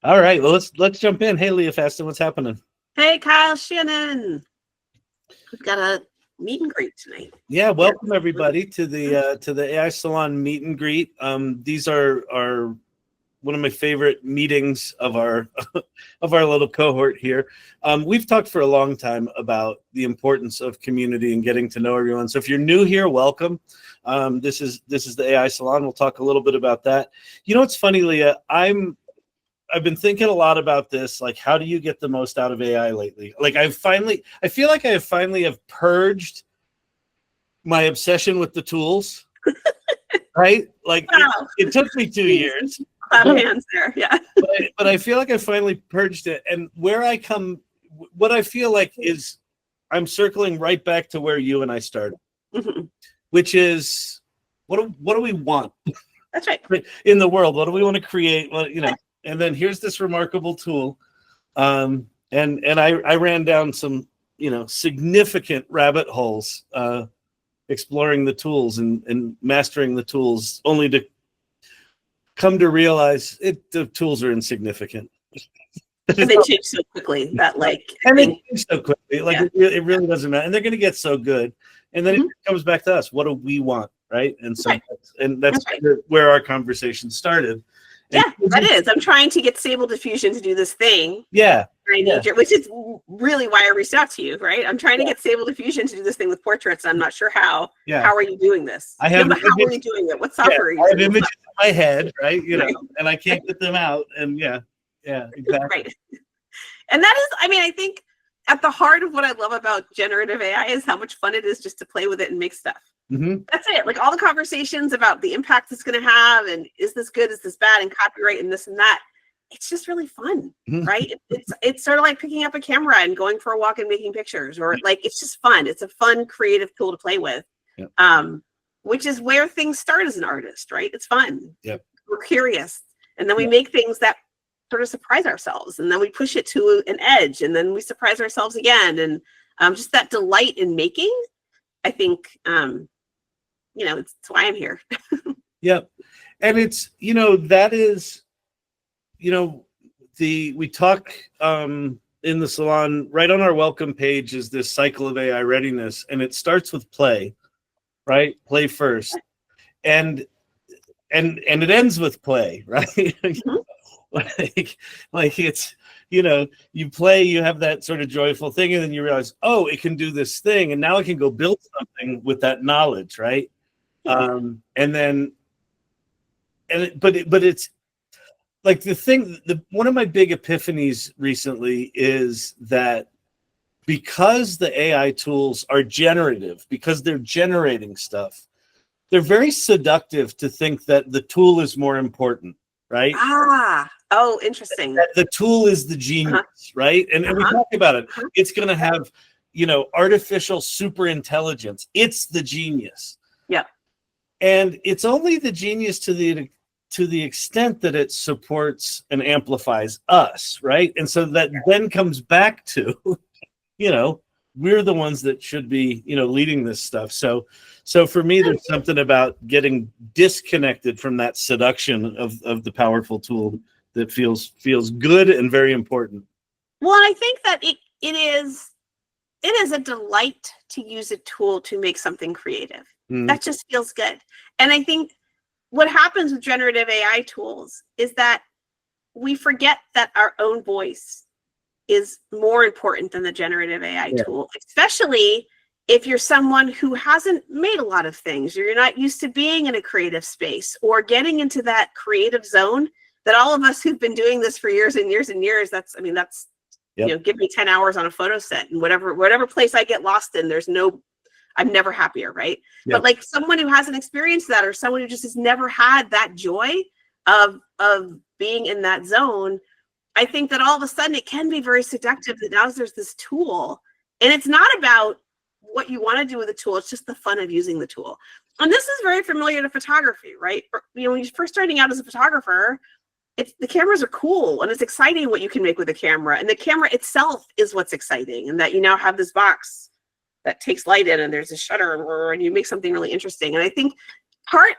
All right. Well, let's jump in. Hey, Leah Faston, what's happening? Hey, Kyle Shannon. We've got a meet and greet tonight. Yeah, welcome everybody to the AI Salon meet and greet. These are one of my favorite meetings of our of our little cohort here. We've talked for a long time about the importance of community and getting to know everyone. So if you're new here, welcome. This is the AI Salon. We'll talk a little bit about that. You know what's funny, Leah? I've been thinking a lot about this, like how do you get the most out of AI lately? Like I feel like I finally have purged my obsession with the tools, right? Like Wow. it took me 2 years. Clap hands there, yeah. But I feel like I finally purged it. And what I feel like is I'm circling right back to where you and I started, which is what do we want? That's right. In the world, what do we want to create? Well, and then here's this remarkable tool. And I ran down some, significant rabbit holes, exploring the tools and mastering the tools, only to come to realize the tools are insignificant. And they change so quickly that they change so quickly. It really doesn't matter. And they're going to get so good. And then it comes back to us. What do we want? Right. And so that's right. Where our conversation started. Yeah, that is. I'm trying to get Stable Diffusion to do this thing. Yeah. Which is really why I reached out to you, right? I'm trying to get Stable Diffusion to do this thing with portraits. I'm not sure how. Yeah. How are you doing this? How are you doing it? What software are you using? I have images in my head, right? And I can't get them out. And yeah, exactly. Right. And that is, I think at the heart of what I love about generative AI is how much fun it is just to play with it and make stuff. That's it. Like all the conversations about the impact it's going to have and is this good, is this bad, and copyright and this and that. It's just really fun, right? It's sort of like picking up a camera and going for a walk and making pictures, or like it's just fun. It's a fun, creative tool to play with, which is where things start as an artist, right? It's fun. Yep. We're curious, and then we make things that sort of surprise ourselves, and then we push it to an edge, and then we surprise ourselves again, and just that delight in making. I think, it's why I'm here. Yep, and it's that is. We talk in the salon right on our welcome page is this cycle of AI readiness, and it starts with play, right? Play first, and it ends with play, right? like it's you play, you have that sort of joyful thing, and then you realize, oh, it can do this thing, and now I can go build something with that knowledge, right? But it's like one of my big epiphanies recently is that because the AI tools are generative, because they're generating stuff, they're very seductive to think that the tool is more important, right? Oh, interesting. That the tool is the genius, right? And we talk about it. It's going to have, artificial super intelligence. It's the genius. Yeah. And it's only the genius to the extent that it supports and amplifies us, right? And so that then comes back to, we're the ones that should be, leading this stuff. So for me, there's something about getting disconnected from that seduction of the powerful tool that feels good and very important. Well, I think that it is a delight to use a tool to make something creative. That just feels good. And I think what happens with generative AI tools is that we forget that our own voice is more important than the generative AI tool, especially if you're someone who hasn't made a lot of things, or you're not used to being in a creative space or getting into that creative zone that all of us who've been doing this for years and years and years, that's give me 10 hours on a photo set, and whatever place I get lost in, I'm never happier, right? Yep. But like someone who hasn't experienced that, or someone who just has never had that joy of being in that zone, I think that all of a sudden it can be very seductive that now there's this tool, and it's not about what you want to do with the tool, it's just the fun of using the tool. And this is very familiar to photography, right? When you're first starting out as a photographer, the cameras are cool, and it's exciting what you can make with a camera, and the camera itself is what's exciting, and that you now have this box that takes light in, and there's a shutter, and you make something really interesting. And I think part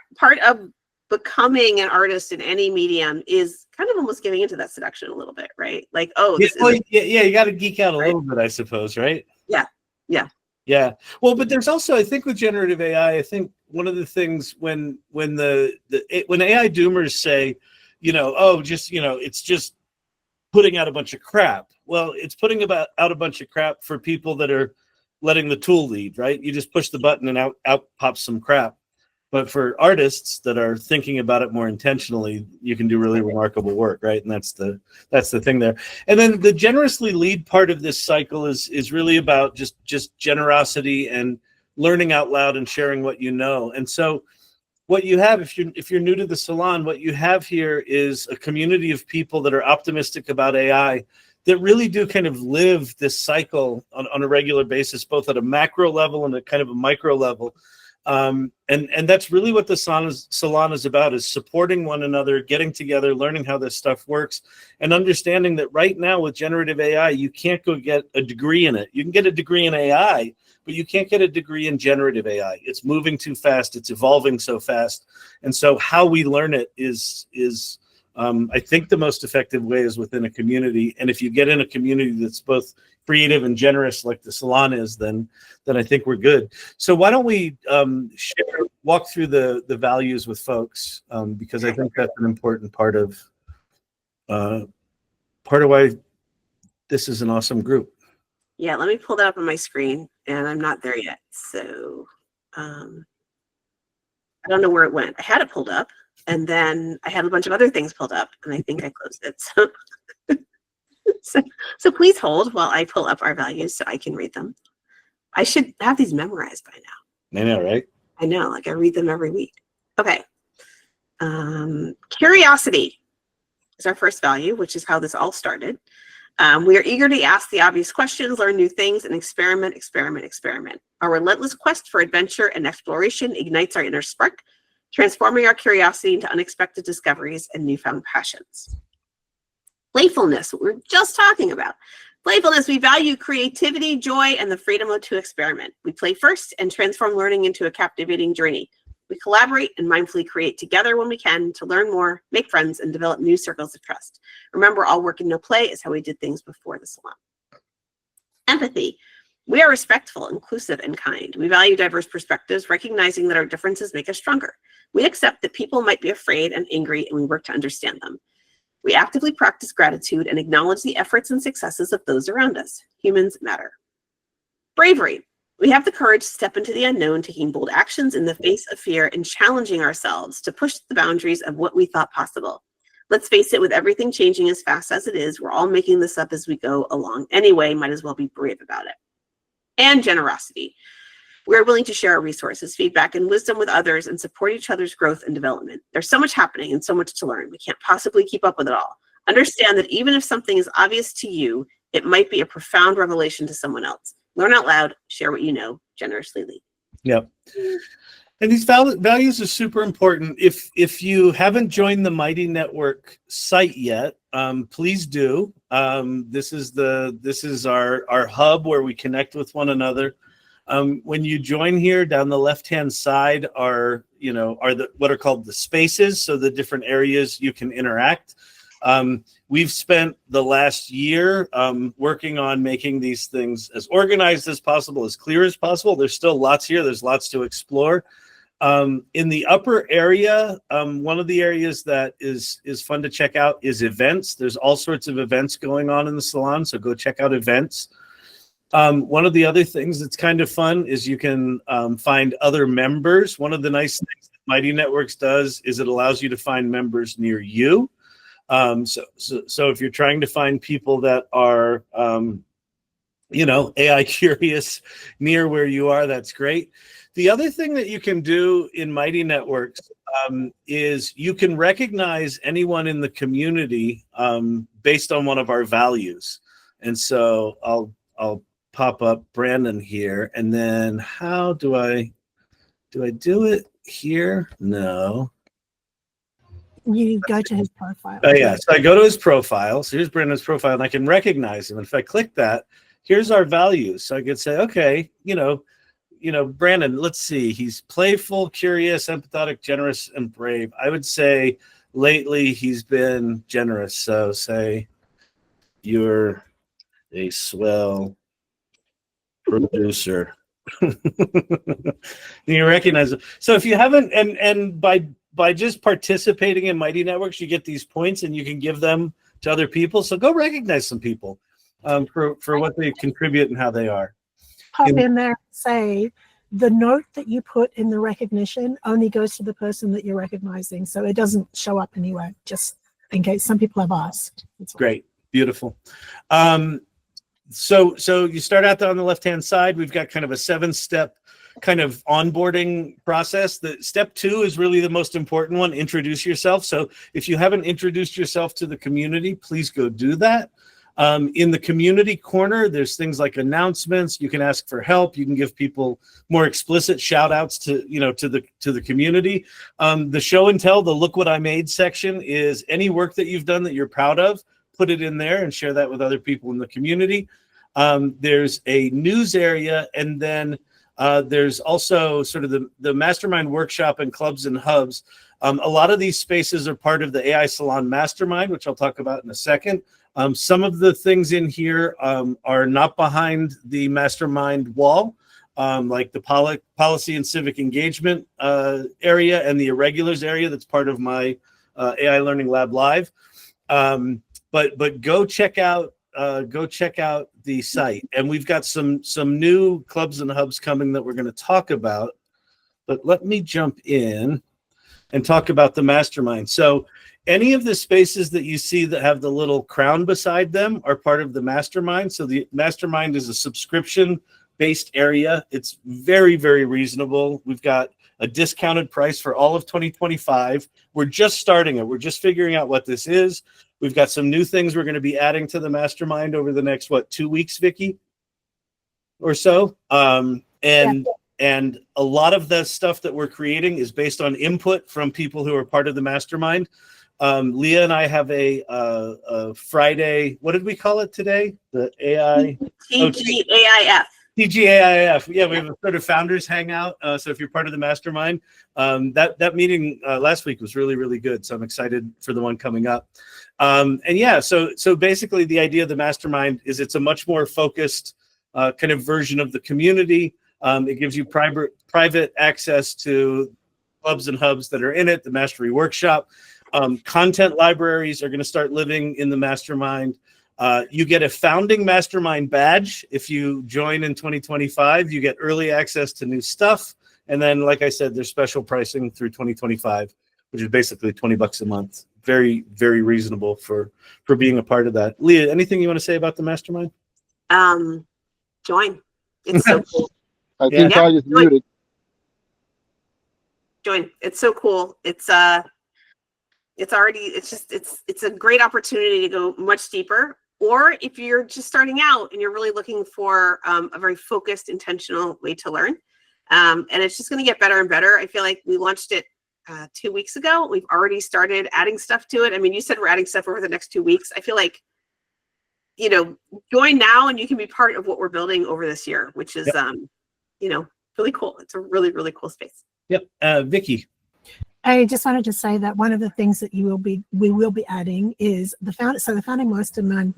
of becoming an artist in any medium is kind of almost giving into that seduction a little bit, right? Like, oh, Yeah, this well, is yeah, you got to geek out a right. little bit, I suppose, right? Yeah. Yeah. Well, but there's also, I think, with generative AI, I think one of the things when when AI doomers say, oh, just it's just putting out a bunch of crap. Well, it's putting out a bunch of crap for people that are letting the tool lead, right? You just push the button and out pops some crap. But for artists that are thinking about it more intentionally, you can do really remarkable work, right? And that's the thing there. And then the generously lead part of this cycle is really about just generosity and learning out loud and sharing what you know. And so what you have, if you're new to the salon, what you have here is a community of people that are optimistic about AI, that really do kind of live this cycle on a regular basis, both at a macro level and a kind of a micro level. And that's really what the salon is about, is supporting one another, getting together, learning how this stuff works, and understanding that right now with generative AI, you can't go get a degree in it. You can get a degree in AI, but you can't get a degree in generative AI. It's moving too fast. It's evolving so fast. And so how we learn it is I think the most effective way is within a community. And if you get in a community that's both creative and generous, like the salon is, then I think we're good. So why don't we walk through the values with folks, because I think that's an important part of why this is an awesome group. Yeah, let me pull that up on my screen, and I'm not there yet. So I don't know where it went. I had it pulled up, and then I had a bunch of other things pulled up, and I think I closed it. So please hold while I pull up our values so I can read them. I should have these memorized by now. I know, right? I know, like I read them every week. Okay. Curiosity is our first value, which is how this all started. We are eager to ask the obvious questions, learn new things, and experiment. Our relentless quest for adventure and exploration ignites our inner spark, transforming our curiosity into unexpected discoveries and newfound passions. Playfulness, what we were just talking about. Playfulness, we value creativity, joy, and the freedom to experiment. We play first and transform learning into a captivating journey. We collaborate and mindfully create together when we can to learn more, make friends, and develop new circles of trust. Remember, all work and no play is how we did things before the salon. Empathy. We are respectful, inclusive, and kind. We value diverse perspectives, recognizing that our differences make us stronger. We accept that people might be afraid and angry, and we work to understand them. We actively practice gratitude and acknowledge the efforts and successes of those around us. Humans matter. Bravery. We have the courage to step into the unknown, taking bold actions in the face of fear and challenging ourselves to push the boundaries of what we thought possible. Let's face it, with everything changing as fast as it is, we're all making this up as we go along anyway, might as well be brave about it. And generosity. We're willing to share our resources, feedback, and wisdom with others and support each other's growth and development. There's so much happening and so much to learn. We can't possibly keep up with it all. Understand that even if something is obvious to you, it might be a profound revelation to someone else. Learn out loud, share what you know, generously lead. Yep. And these values are super important. If you haven't joined the Mighty Network site yet, please do. This is our hub where we connect with one another. When you join here, down the left-hand side are what are called the spaces, so the different areas you can interact. We've spent the last year working on making these things as organized as possible, as clear as possible. There's still lots here. There's lots to explore. In the upper area, one of the areas that is fun to check out is events. There's all sorts of events going on in the salon, so go check out events. One of the other things that's kind of fun is you can find other members. One of the nice things that Mighty Networks does is it allows you to find members near you. So if you're trying to find people that are, AI curious near where you are, that's great. The other thing that you can do in Mighty Networks is you can recognize anyone in the community based on one of our values. And so I'll pop up Brandon here, and then how do I do it here? No. You go to his profile. Oh yeah, so I go to his profile. So here's Brandon's profile, and I can recognize him. And if I click that, here's our values. So I could say, okay, Brandon, let's see. He's playful, curious, empathetic, generous, and brave. I would say lately he's been generous. So say you're a swell producer. You recognize it. So if you haven't, and by just participating in Mighty Networks, you get these points and you can give them to other people. So go recognize some people for what they contribute and how they are. Pop in there and say the note that you put in the recognition only goes to the person that you're recognizing, so it doesn't show up anywhere, just in case some people have asked. Great, beautiful. So you start out there on the left-hand side. We've got kind of a 7-step kind of onboarding process. The step 2 is really the most important one. Introduce yourself. So if you haven't introduced yourself to the community, please go do that. In the community corner, there's things like announcements. You can ask for help. You can give people more explicit shout outs to the community. The show and tell, the look what I made section is any work that you've done that you're proud of, put it in there and share that with other people in the community. There's a news area, and then there's also sort of the Mastermind workshop and clubs and hubs. A lot of these spaces are part of the AI Salon Mastermind, which I'll talk about in a second. Some of the things in here are not behind the Mastermind wall, like the policy and civic engagement area and the irregulars area that's part of my AI Learning Lab Live. But go check out the site, and we've got some new clubs and hubs coming that we're going to talk about. But let me jump in and talk about the Mastermind. So any of the spaces that you see that have the little crown beside them are part of the Mastermind. So the Mastermind is a subscription-based area. It's very, very reasonable. We've got a discounted price for all of 2025. We're just starting it. We're just figuring out what this is. We've got some new things we're going to be adding to the Mastermind over the next, 2 weeks, Vicky, or so. And a lot of the stuff that we're creating is based on input from people who are part of the Mastermind. Leah and I have a Friday, what did we call it today? The AI? TGAIF. TGAIF. Yeah, we have a sort of founders hangout. So if you're part of the Mastermind, that meeting last week was really, really good. So I'm excited for the one coming up. And yeah, so basically the idea of the Mastermind is it's a much more focused kind of version of the community. It gives you private access to clubs and hubs that are in it, the Mastery Workshop. Content libraries are going to start living in the Mastermind. You get a founding Mastermind badge. If you join in 2025, you get early access to new stuff. And then, like I said, there's special pricing through 2025, which is basically $20 a month. Very, very reasonable for being a part of that. Leah, anything you want to say about the Mastermind? Join. It's so cool. I think I just muted. Join. It's so cool. It's a great opportunity to go much deeper. Or if you're just starting out and you're really looking for a very focused, intentional way to learn, and it's just going to get better and better. I feel like we launched it 2 weeks ago. We've already started adding stuff to it. I mean, you said we're adding stuff over the next 2 weeks. I feel like, join now and you can be part of what we're building over this year, which is, really cool. It's a really, really cool space. Yep. Vicky. I just wanted to say that one of the things that we will be adding is the founding Mastermind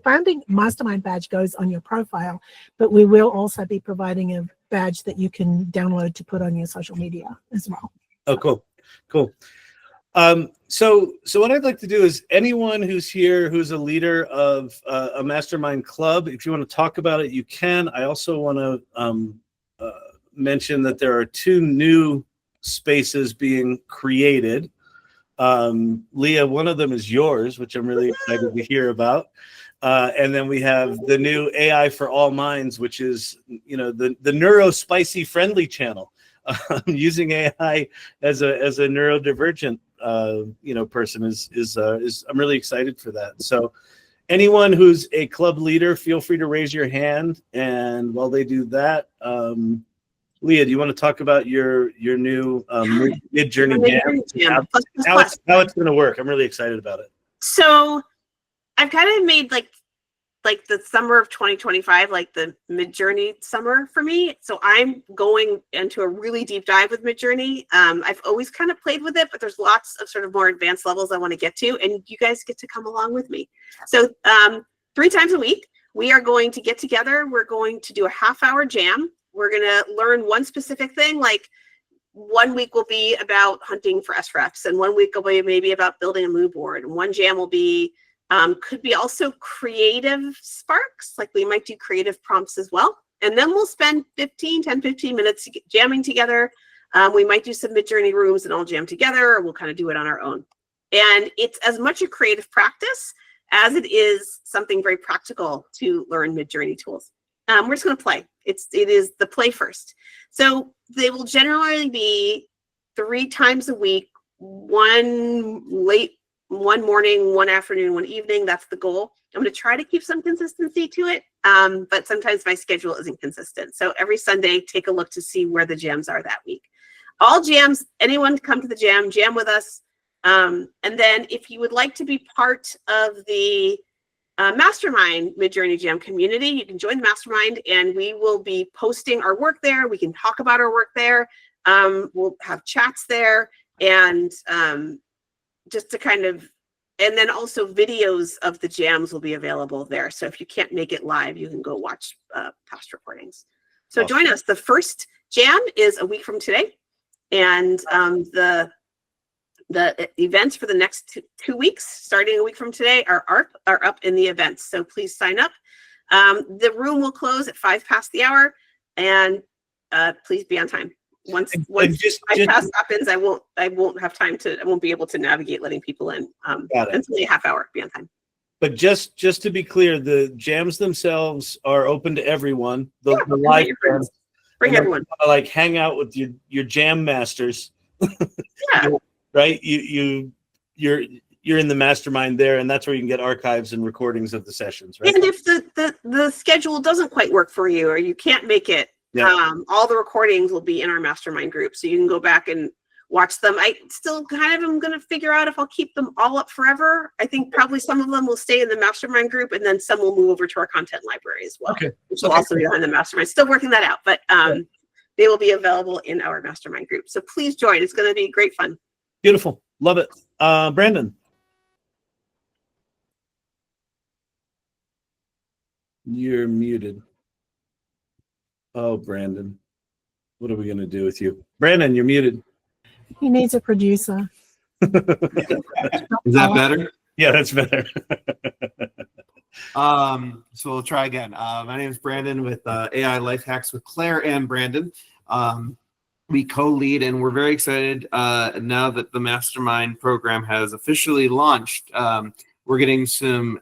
founding Mastermind badge goes on your profile, but we will also be providing a badge that you can download to put on your social media as well. Oh, cool. So what I'd like to do is anyone who's here who's a leader of a Mastermind club, if you want to talk about it, you can. I also want to mention that there are 2 new spaces being created. Leah, one of them is yours, which I'm really excited to hear about. And then we have the new AI for All Minds, which is, the neuro-spicy friendly channel. Using AI as a neurodivergent person is I'm really excited for that. So anyone who's a club leader, feel free to raise your hand. And while they do that, Leah, do you want to talk about your new Midjourney Jams? How it's going to work? I'm really excited about it. So I've kind of made like like the summer of 2025, like the Midjourney summer for me. So I'm going into a really deep dive with Midjourney. I've always kind of played with it, but there's lots of sort of more advanced levels I want to get to, and you guys get to come along with me. So 3 times a week, we are going to get together. We're going to do a half-hour jam. We're going to learn one specific thing, like 1 week will be about hunting for SREFs, and 1 week will be maybe about building a mood board, and one jam will be could be also creative sparks, like we might do creative prompts as well. And then we'll spend 15 minutes jamming together. We might do some Midjourney rooms and all jam together, or we'll kind of do it on our own. And it's as much a creative practice as it is something very practical to learn Midjourney tools. We're just going to play. It is the play first. So they will generally be 3 times a week, one morning, one afternoon, one evening. That's the goal. I'm going to try to keep some consistency to it, but sometimes my schedule isn't consistent. So every Sunday, take a look to see where the jams are that week. All jams, anyone come to the jam with us. And then if you would like to be part of the Mastermind Midjourney Jam community, you can join the Mastermind, and we will be posting our work there. We can talk about our work there. We'll have chats there, and just to kind of, and then also videos of the jams will be available there. So if you can't make it live, you can go watch past recordings. So join us. The first jam is a week from today, and the events for the next 2 weeks, starting a week from today, are up in the events. So please sign up. The room will close at 5 past the hour, and please be on time. Once just happens, I won't have time to. I won't be able to navigate letting people in. It's only a half hour. Be on time. But just to be clear, the jams themselves are open to everyone. The live jams, bring everyone. Like hang out with your jam masters. Yeah. Right. You're in the mastermind there, and that's where you can get archives and recordings of the sessions. Right. And if the schedule doesn't quite work for you, or you can't make it. Yeah. All the recordings will be in our mastermind group, so you can go back and watch them. I still kind of am going to figure out if I'll keep them all up forever. I think probably some of them will stay in the mastermind group, and then some will move over to our content library as well. Okay. Which will also be behind the mastermind. Still working that out, but they will be available in our mastermind group. So please join. It's going to be great fun. Beautiful. Love it. Brandon. You're muted. Oh, Brandon. What are we going to do with you? Brandon, you're muted. He needs a producer. Is that better? Yeah, that's better. So we'll try again. My name is Brandon with AI Life Hacks with Claire and Brandon. We co-lead, and we're very excited now that the Mastermind program has officially launched. We're getting some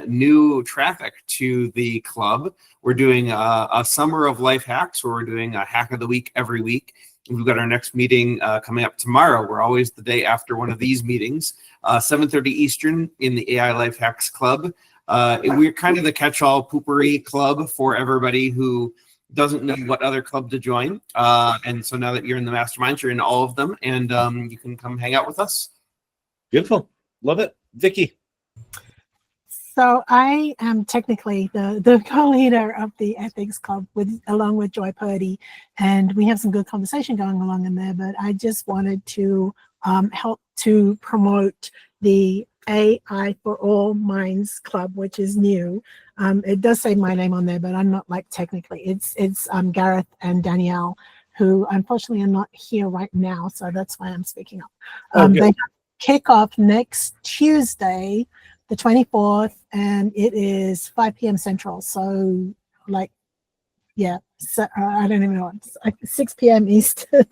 new traffic to the club. We're doing a summer of life hacks, where we're doing a hack of the week every week. We've got our next meeting coming up tomorrow. We're always the day after one of these meetings, 7:30 Eastern in the AI Life Hacks Club. We're kind of the catch-all poopery club for everybody who doesn't know what other club to join. And so now that you're in the masterminds, you're in all of them, and you can come hang out with us. Beautiful. Love it. Vicky. So I am technically the co-leader of the Ethics Club along with Joy Purdy, and we have some good conversation going along in there, but I just wanted to help to promote the AI for All Minds Club, which is new. It does say my name on there, but I'm not like technically. It's Gareth and Danielle, who unfortunately are not here right now, so that's why I'm speaking up. They kick off next Tuesday, the 24th, and it is 5 p.m. Central. So like, yeah, so, I don't even know. It's like 6 p.m. Eastern.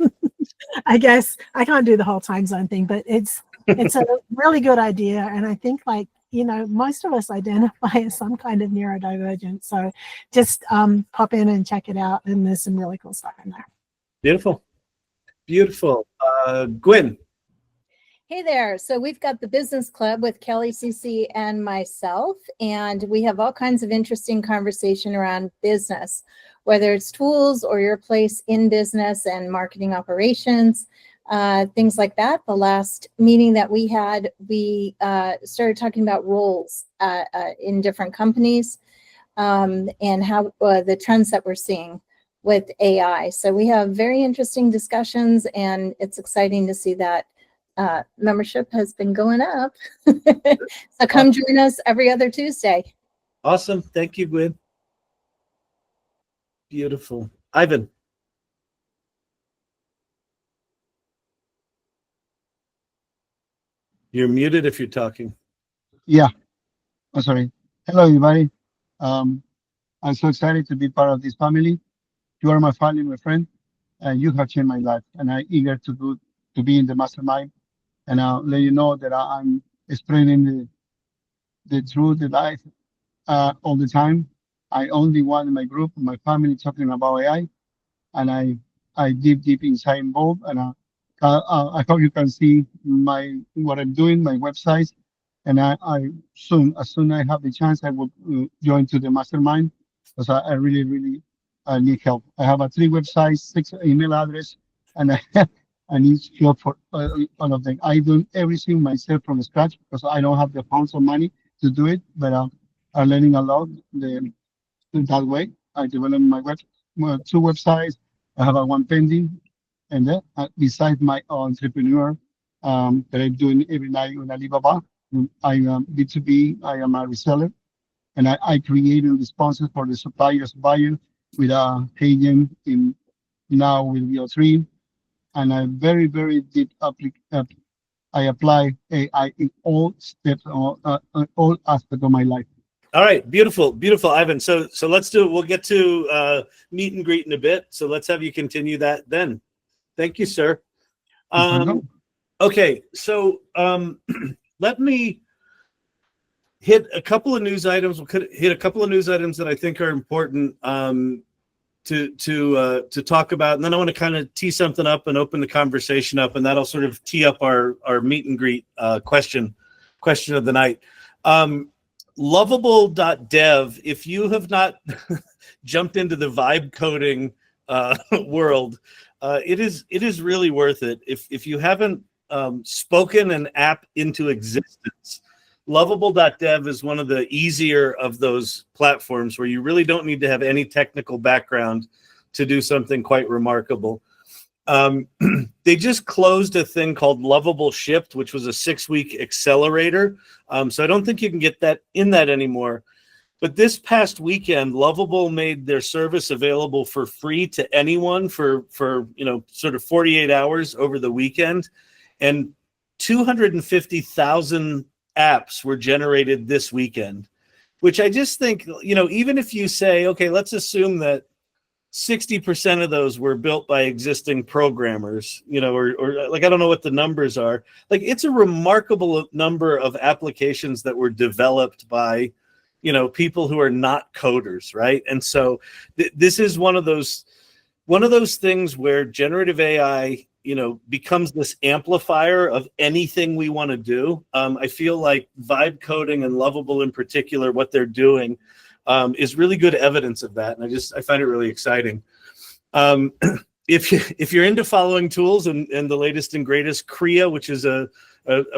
I guess I can't do the whole time zone thing, but it's a really good idea. And I think most of us identify as some kind of neurodivergent. So just pop in and check it out. And there's some really cool stuff in there. Beautiful. Beautiful. Gwen. Hey there. So we've got the business club with Kelly, CC, and myself, and we have all kinds of interesting conversation around business, whether it's tools or your place in business and marketing operations, things like that. The last meeting that we had, we started talking about roles in different companies. and how the trends that we're seeing with AI. So we have very interesting discussions, and it's exciting to see that membership has been going up. So come join us every other Tuesday. Awesome. Thank you, Gwen. Beautiful. Ivan. You're muted if you're talking. Yeah, I'm sorry. Hello, everybody. I'm so excited to be part of this family. You are my family, my friend, and you have changed my life. And I'm eager to be in the mastermind. And I'll let you know that I'm spreading the truth, the life all the time. I only one in my group, my family talking about AI, and I deep inside involved. And I hope you can see what I'm doing, my websites. And I soon, as soon as I have the chance, I will join to the mastermind because I really need help. I have 3 websites, 6 email address, and I need help for all of them. I do everything myself from scratch because I don't have the funds or money to do it. But I'm learning a lot that way. I developed my 2 websites. I have one pending, and then besides my entrepreneur that I'm doing every night on Alibaba, I am B2B. I am a reseller, and I created the sponsors for the suppliers buyer with a agent in now with VO3, and I very deep I apply AI in all steps, all aspects of my life. All right, beautiful, Ivan. So let's do it. We'll get to meet and greet in a bit. So let's have you continue that then. Thank you, sir. Okay, so let me hit a couple of news items. We'll hit a couple of news items that I think are important to talk about, and then I want to kind of tee something up and open the conversation up, and that'll sort of tee up our meet and greet question of the night. Lovable.dev, if you have not jumped into the vibe coding world, it is really worth it. If you haven't spoken an app into existence, Lovable.dev is one of the easier of those platforms where you really don't need to have any technical background to do something quite remarkable. They just closed a thing called Lovable Shipped, which was a 6-week accelerator. So I don't think you can get that anymore. But this past weekend, Lovable made their service available for free to anyone for sort of 48 hours over the weekend, and 250,000 apps were generated this weekend, which I just think, even if you say, okay, let's assume that 60% of those were built by existing programmers, or like, I don't know what the numbers are. Like, it's a remarkable number of applications that were developed by, people who are not coders, right? And so this is one of those things where generative AI, becomes this amplifier of anything we want to do. I feel like vibe coding and Lovable in particular, what they're doing, is really good evidence of that, and I find it really exciting. If you're into following tools and the latest and greatest, Kriya, which is a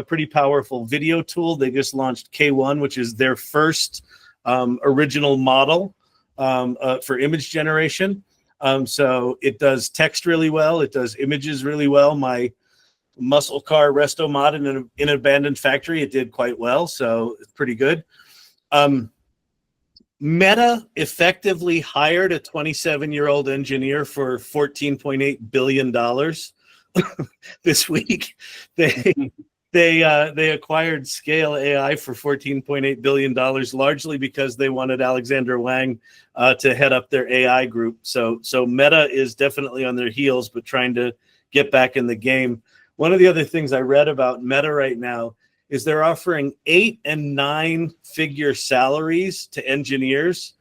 pretty powerful video tool, they just launched K1, which is their first original model for image generation. So it does text really well. It does images really well. My muscle car resto mod in an abandoned factory, it did quite well. So it's pretty good. Meta effectively hired a 27-year-old engineer for $14.8 billion this week. They acquired Scale AI for $14.8 billion, largely because they wanted Alexander Wang to head up their AI group. So Meta is definitely on their heels, but trying to get back in the game. One of the other things I read about Meta right now is they're offering 8- and 9-figure salaries to engineers,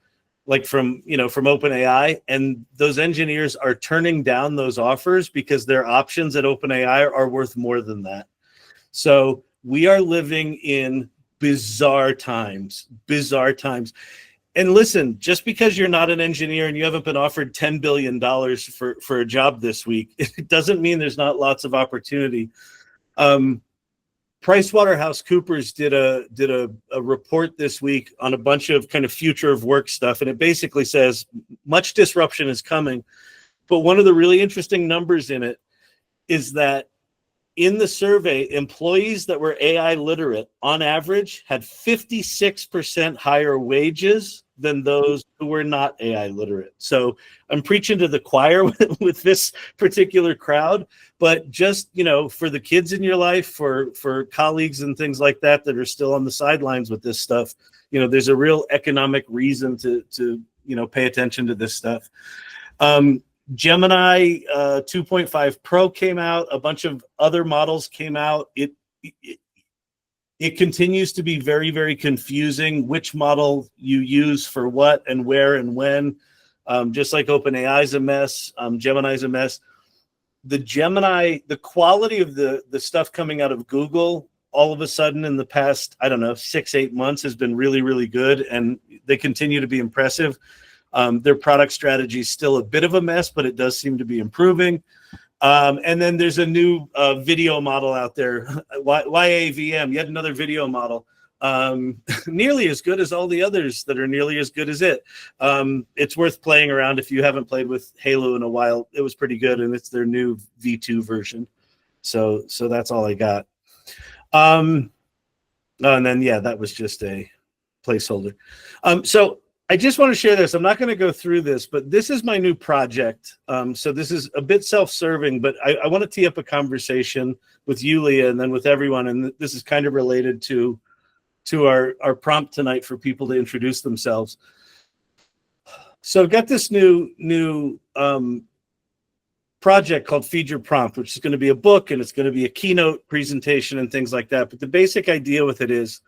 like from OpenAI, and those engineers are turning down those offers because their options at OpenAI are worth more than that. So we are living in bizarre times. And listen, just because you're not an engineer and you haven't been offered $10 billion for a job this week, it doesn't mean there's not lots of opportunity. PricewaterhouseCoopers did a report this week on a bunch of kind of future of work stuff, and it basically says much disruption is coming. But one of the really interesting numbers in it is that in the survey, employees that were AI literate on average had 56% higher wages than those who were not AI literate. So I'm preaching to the choir with this particular crowd, but just, you know, for the kids in your life, for colleagues and things like that are still on the sidelines with this stuff, you know, there's a real economic reason to you know, pay attention to this stuff. Gemini 2.5 Pro came out. A bunch of other models came out. It continues to be very, very confusing which model you use for what and where and when. Just like OpenAI is a mess, Gemini is a mess. The quality of the stuff coming out of Google all of a sudden in the past, I don't know, 6-8 months has been really, really good, and they continue to be impressive. Their product strategy is still a bit of a mess, but it does seem to be improving. And then there's a new video model out there, YAVM, yet another video model, nearly as good as all the others that are nearly as good as it. It's worth playing around if you haven't played with Halo in a while. It was pretty good, and it's their new V2 version. So that's all I got. And then, yeah, that was just a placeholder. So I just want to share this. I'm not going to go through this, but this is my new project. So this is a bit self-serving, but I want to tee up a conversation with you, Leah, and then with everyone. And this is kind of related to our prompt tonight for people to introduce themselves. So I've got this new project called Feed Your Prompt, which is going to be a book, and it's going to be a keynote presentation and things like that. But the basic idea with it is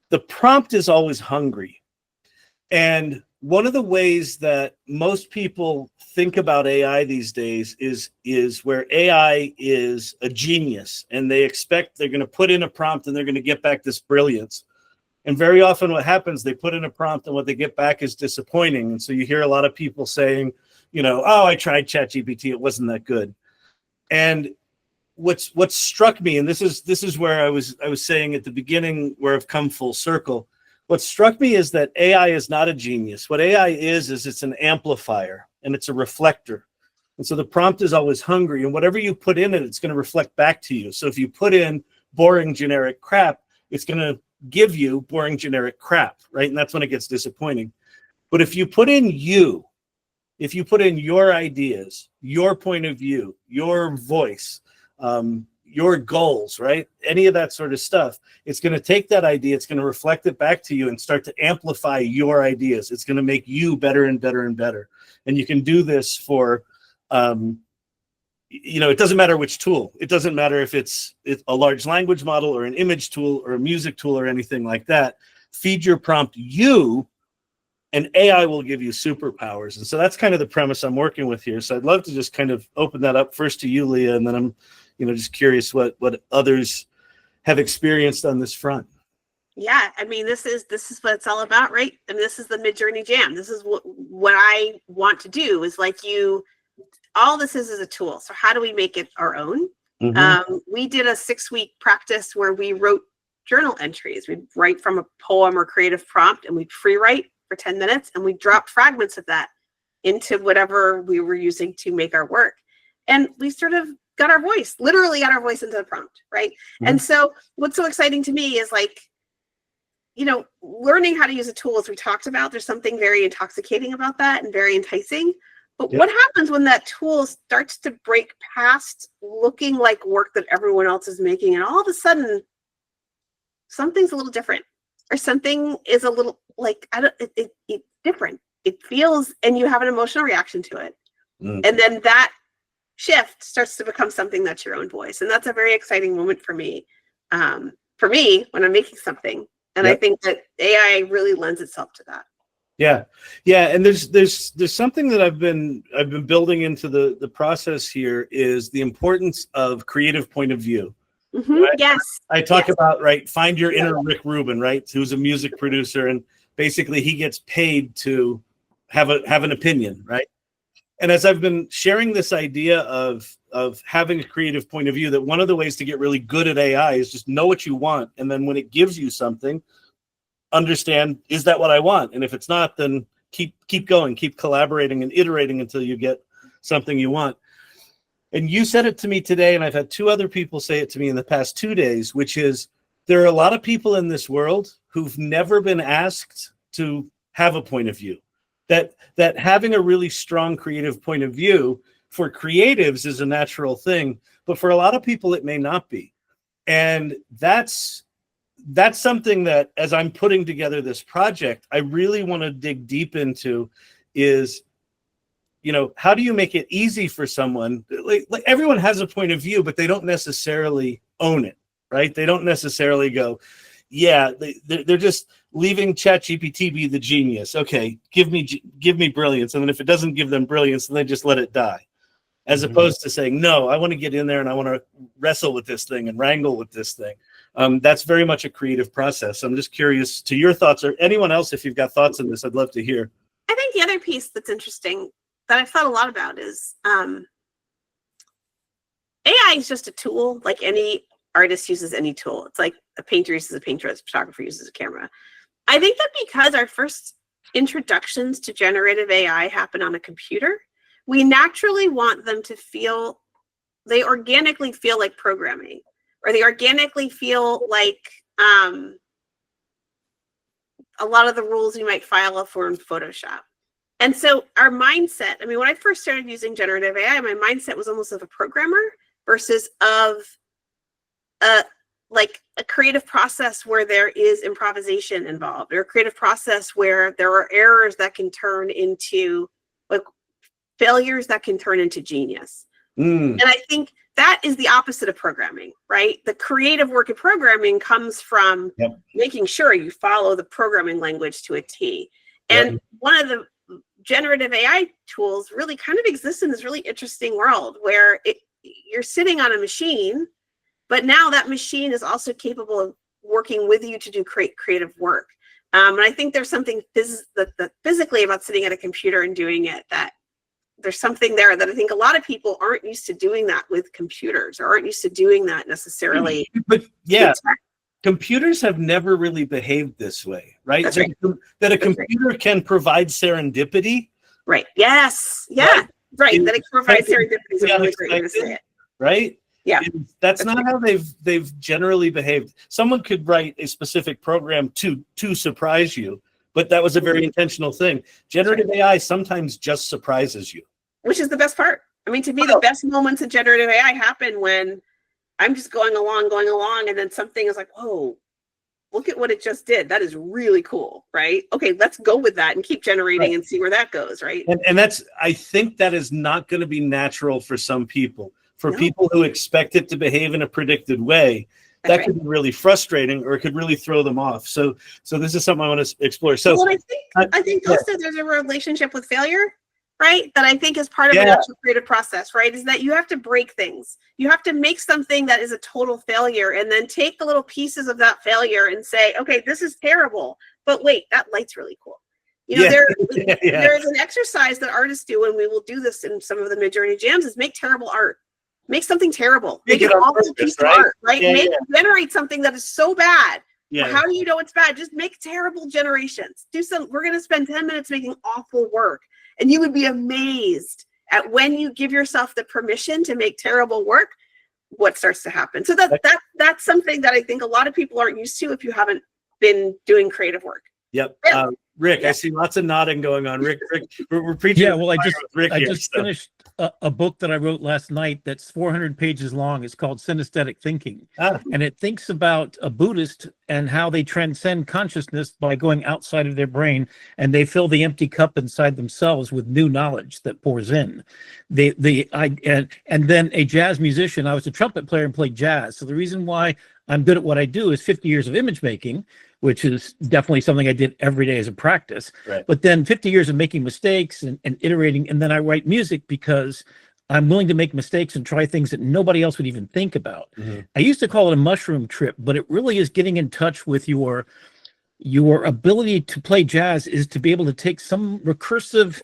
the prompt is always hungry. And one of the ways that most people think about AI these days is where AI is a genius, and they expect they're going to put in a prompt and they're going to get back this brilliance. And very often what happens, they put in a prompt and what they get back is disappointing. And so you hear a lot of people saying, you know, oh, I tried ChatGPT, it wasn't that good. And what's struck me, and this is where I was saying at the beginning, where I've come full circle. What struck me is that AI is not a genius. What AI is it's an amplifier, and it's a reflector. And so the prompt is always hungry, and whatever you put in it, it's going to reflect back to you. So if you put in boring generic crap, it's going to give you boring generic crap, right? And that's when it gets disappointing. But if you put in if you put in your ideas, your point of view, your voice, your goals, right? Any of that sort of stuff, it's going to take that idea, it's going to reflect it back to you and start to amplify your ideas. It's going to make you better and better and better. And you can do this for, you know, it doesn't matter which tool. It doesn't matter if it's a large language model or an image tool or a music tool or anything like that. Feed your prompt and AI will give you superpowers. And so that's kind of the premise I'm working with here. So I'd love to just kind of open that up first to you, Leah, and then I'm, you know, just curious what others have experienced on this front. Yeah, I mean, this is what it's all about, right? I mean, this is the Midjourney Jam. This is what I want to do is like all this is a tool. So how do we make it our own? Mm-hmm. We did a 6-week practice where we wrote journal entries. We'd write from a poem or creative prompt, and we'd free write for 10 minutes, and we dropped fragments of that into whatever we were using to make our work. And we sort of literally got our voice into the prompt, right? Mm-hmm. And so what's so exciting to me is like, you know, learning how to use a tool, as we talked about, there's something very intoxicating about that and very enticing. But what happens when that tool starts to break past looking like work that everyone else is making, and all of a sudden something's a little different, or something is a little like, it's different. It feels, and you have an emotional reaction to it. Mm. And then that shift starts to become something that's your own voice. And that's a very exciting moment for me when I'm making something. And I think that AI really lends itself to that. Yeah. And there's something that I've been building into the process here, is the importance of creative point of view. Mm-hmm. Right? Yes. I talk about, right, find your inner Rick Rubin, right? Who's a music producer, and basically he gets paid to have an opinion, right? And as I've been sharing this idea of having a creative point of view, that one of the ways to get really good at AI is just know what you want. And then when it gives you something, understand, is that what I want? And if it's not, then keep going, keep collaborating and iterating until you get something you want. And you said it to me today, and I've had 2 other people say it to me in the past 2 days, which is there are a lot of people in this world who've never been asked to have a point of view. That having a really strong creative point of view for creatives is a natural thing, but for a lot of people it may not be. And that's something that, as I'm putting together this project, I really want to dig deep into is, how do you make it easy for someone? Like everyone has a point of view, but they don't necessarily own it, right? They don't necessarily go, yeah, they're just leaving ChatGPT be the genius. Okay, give me brilliance. And then if it doesn't give them brilliance, then they just let it die. As opposed to saying, no, I want to get in there and I want to wrestle with this thing and wrangle with this thing. That's very much a creative process. I'm just curious to your thoughts, or anyone else, if you've got thoughts on this, I'd love to hear. I think the other piece that's interesting that I've thought a lot about is AI is just a tool, like any artist uses any tool. It's like a painter uses a painter, a photographer uses a camera. I think that because our first introductions to generative AI happen on a computer, we naturally want them to feel, they organically feel like programming, or they organically feel like a lot of the rules you might file for in Photoshop. And so our mindset, I mean, when I first started using generative AI, my mindset was almost of a programmer versus of like a creative process where there is improvisation involved, or a creative process where there are errors that can turn into, like, failures that can turn into genius. And I think that is the opposite of programming, right? The creative work of programming comes from making sure you follow the programming language to a T. And one of the generative AI tools really kind of exists in this really interesting world where you're sitting on a machine, but now that machine is also capable of working with you to do creative work. And I think there's something physically about sitting at a computer and doing it, that there's something there that I think a lot of people aren't used to doing that with computers, or aren't used to doing that necessarily. But yeah, computers have never really behaved this way, right? That's right. That a computer can provide serendipity. Right. Yes. Yeah. Right. That it provides serendipity is a really great way to say it. Right. Yeah. And that's not how they've generally behaved. Someone could write a specific program to surprise you, but that was a very intentional thing. Generative AI sometimes just surprises you, which is the best part. I mean, to me, the best moments of generative AI happen when I'm just going along, and then something is like, whoa, look at what it just did. That is really cool, right? Okay, let's go with that and keep generating and see where that goes, right? And that's, I think that is not going to be natural for some people. For people who expect it to behave in a predicted way, that could be really frustrating, or it could really throw them off. So this is something I want to explore. So well, I think also there's a relationship with failure, right? That I think is part of the actual creative process, right? Is that you have to break things. You have to make something that is a total failure, and then take the little pieces of that failure and say, okay, this is terrible, but wait, that light's really cool. You know, there's an exercise that artists do, and we will do this in some of the Midjourney Jams, is make terrible art. Make something terrible. Make an awful piece of art, right? Generate something that is so bad. Yeah. How do you know it's bad? Just make terrible generations. We're going to spend 10 minutes making awful work. And you would be amazed at when you give yourself the permission to make terrible work, what starts to happen. So that's something that I think a lot of people aren't used to if you haven't been doing creative work. Yep. Rick, I see lots of nodding going on. Rick, we're preaching. Yeah, well, I just finished a book that I wrote last night that's 400 pages long. It's called Synesthetic Thinking. And it thinks about a Buddhist and how they transcend consciousness by going outside of their brain, and they fill the empty cup inside themselves with new knowledge that pours in. And then a jazz musician, I was a trumpet player and played jazz. So the reason why I'm good at what I do is 50 years of image making, which is definitely something I did every day as a practice. Right. But then 50 years of making mistakes and iterating, and then I write music because I'm willing to make mistakes and try things that nobody else would even think about. I used to call it a mushroom trip, but it really is getting in touch with your ability to play jazz, is to be able to take some recursive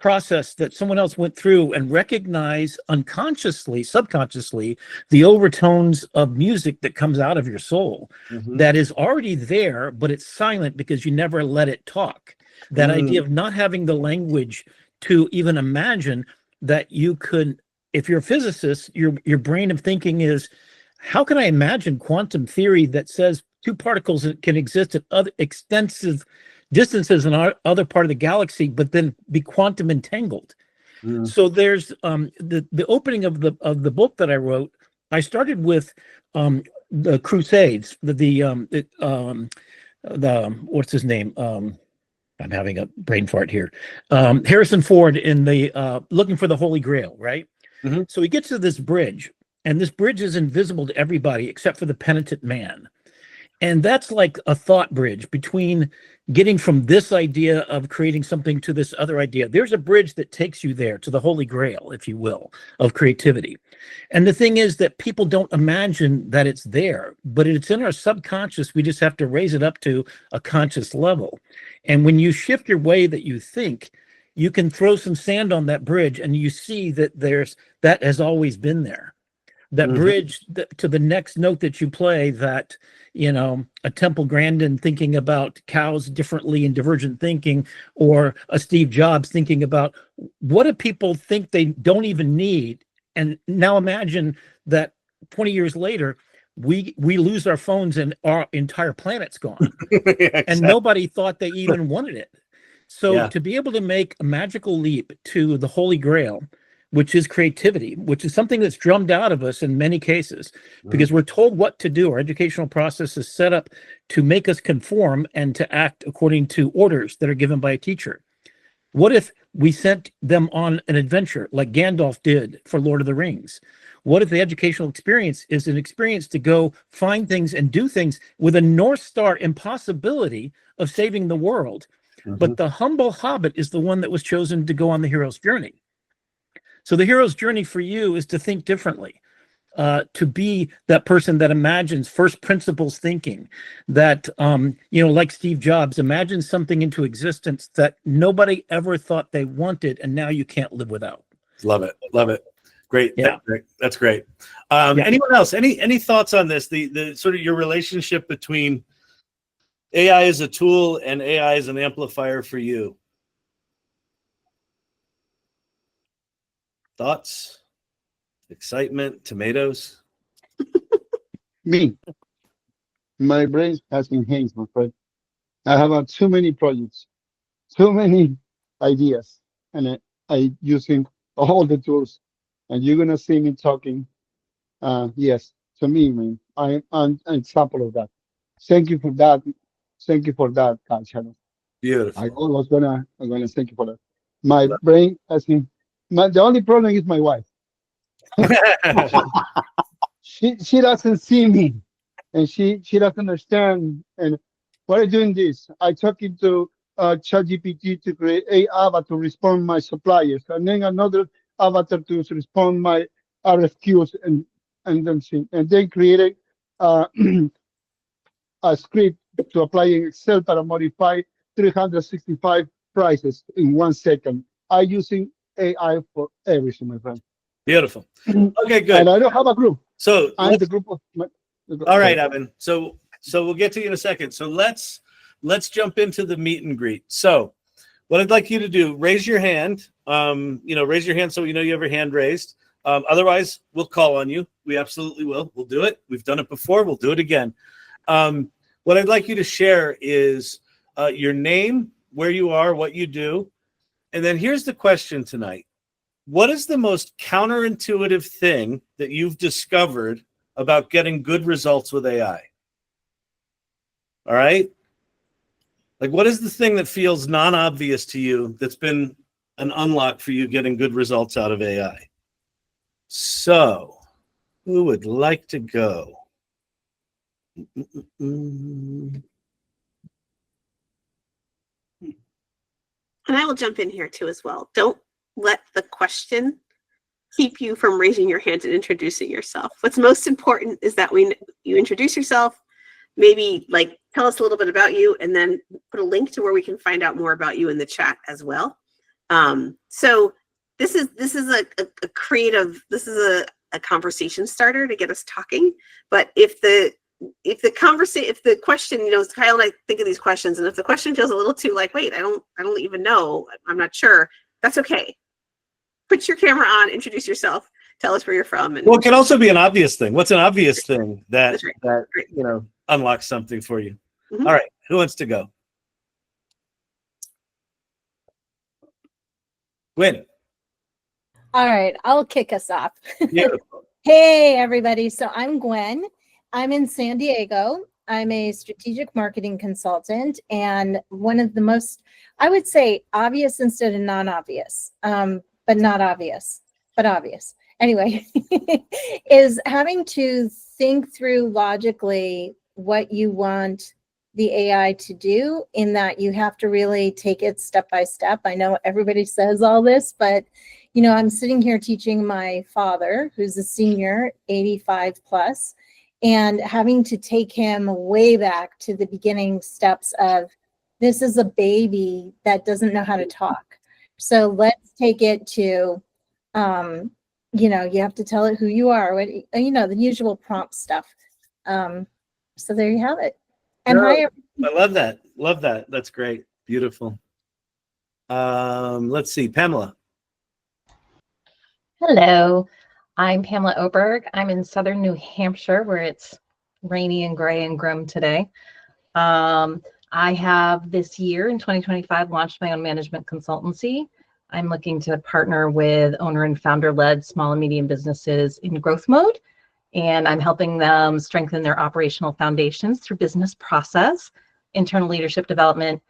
process that someone else went through and recognize unconsciously, subconsciously, the overtones of music that comes out of your soul that is already there, but it's silent because you never let it talk. That idea of not having the language to even imagine that you could, if you're a physicist, your brain of thinking is, how can I imagine quantum theory that says two particles can exist at other extensive distances in our other part of the galaxy, but then be quantum entangled? So there's the opening of the book that I wrote. I started with the Crusades, the what's his name? I'm having a brain fart here. Harrison Ford in the Looking for the Holy Grail, right? So he gets to this bridge, and this bridge is invisible to everybody except for the penitent man. And that's like a thought bridge between getting from this idea of creating something to this other idea. There's a bridge that takes you there to the Holy Grail, if you will, of creativity. And the thing is that people don't imagine that it's there, but it's in our subconscious. We just have to raise it up to a conscious level. And when you shift your way that you think, you can throw some sand on that bridge and you see that that has always been there. That bridge to the next note that you play, that, you know, a Temple Grandin thinking about cows differently and divergent thinking, or a Steve Jobs thinking about what do people think they don't even need. And now imagine that 20 years later, we lose our phones and our entire planet's gone. Exactly. And nobody thought they even wanted it. So to be able to make a magical leap to the Holy Grail, which is creativity, which is something that's drummed out of us in many cases, because we're told what to do. Our educational process is set up to make us conform and to act according to orders that are given by a teacher. What if we sent them on an adventure like Gandalf did for Lord of the Rings? What if the educational experience is an experience to go find things and do things with a North Star impossibility of saving the world? But the humble hobbit is the one that was chosen to go on the hero's journey. So the hero's journey for you is to think differently, to be that person that imagines first principles thinking, that, you know, like Steve Jobs, imagine something into existence that nobody ever thought they wanted, and now you can't live without. Love it. Love it. Great. Yeah. That's great. Anyone else? Any thoughts on this? The sort of your relationship between AI as a tool and AI as an amplifier for you? Thoughts? Excitement? Tomatoes? Me, my brain has enhanced, my friend. I have too many projects, too many ideas, and I using all the tools. And you're gonna see me talking. Yes, to me, man, I'm an example of that. Thank you for that. Thank you for that, Channel. Beautiful. I'm gonna thank you for that. My brain has been. The only problem is my wife. She doesn't see me, and she doesn't understand. And why are you doing this? I talking to ChatGPT to create a avatar to respond my suppliers, and then another avatar to respond my RFQs, and then created a script to apply in Excel to modify 365 prices in 1 second. I'm using AI for everything, my friend. Beautiful. Okay, good. And I don't have a group. So I'm the group of. all right, Evan. So we'll get to you in a second. So let's jump into the meet and greet. So what I'd like you to do, raise your hand. Raise your hand so we know you have your hand raised. Otherwise, we'll call on you. We absolutely will. We'll do it. We've done it before. We'll do it again. What I'd like you to share is your name, where you are, what you do. And then here's the question tonight. What is the most counterintuitive thing that you've discovered about getting good results with AI? All right? Like, what is the thing that feels non-obvious to you that's been an unlock for you getting good results out of AI? So, who would like to go? And I will jump in here too as well. Don't let the question keep you from raising your hand and introducing yourself. What's most important is that you introduce yourself, maybe like tell us a little bit about you, and then put a link to where we can find out more about you in the chat as well. So this is a creative, this is a conversation starter to get us talking. But if the question, Kyle and I think of these questions, and if the question feels a little too like, wait, I don't even know, I'm not sure, that's okay. Put your camera on, introduce yourself, tell us where you're from. And well, it can also be an obvious thing. What's an obvious thing that right. that unlocks something for you? Mm-hmm. All right, who wants to go? Gwen. All right, I'll kick us off. Beautiful. Hey, everybody. So I'm Gwen. I'm in San Diego. I'm a strategic marketing consultant, and one of the most, I would say, obvious instead of non-obvious, but not obvious, but obvious. Anyway, is having to think through logically what you want the AI to do, in that you have to really take it step by step. I know everybody says all this, but I'm sitting here teaching my father, who's a senior, 85 plus, and having to take him way back to the beginning steps of, this is a baby that doesn't know how to talk. So let's take it to, you have to tell it who you are, the usual prompt stuff. So there you have it. And I love that. Love that. That's great. Beautiful. Let's see, Pamela. Hello, I'm Pamela Oberg. I'm in southern New Hampshire, where it's rainy and gray and grim today. I have this year in 2025 launched my own management consultancy. I'm looking to partner with owner and founder-led small and medium businesses in growth mode, and I'm helping them strengthen their operational foundations through business process, internal leadership development,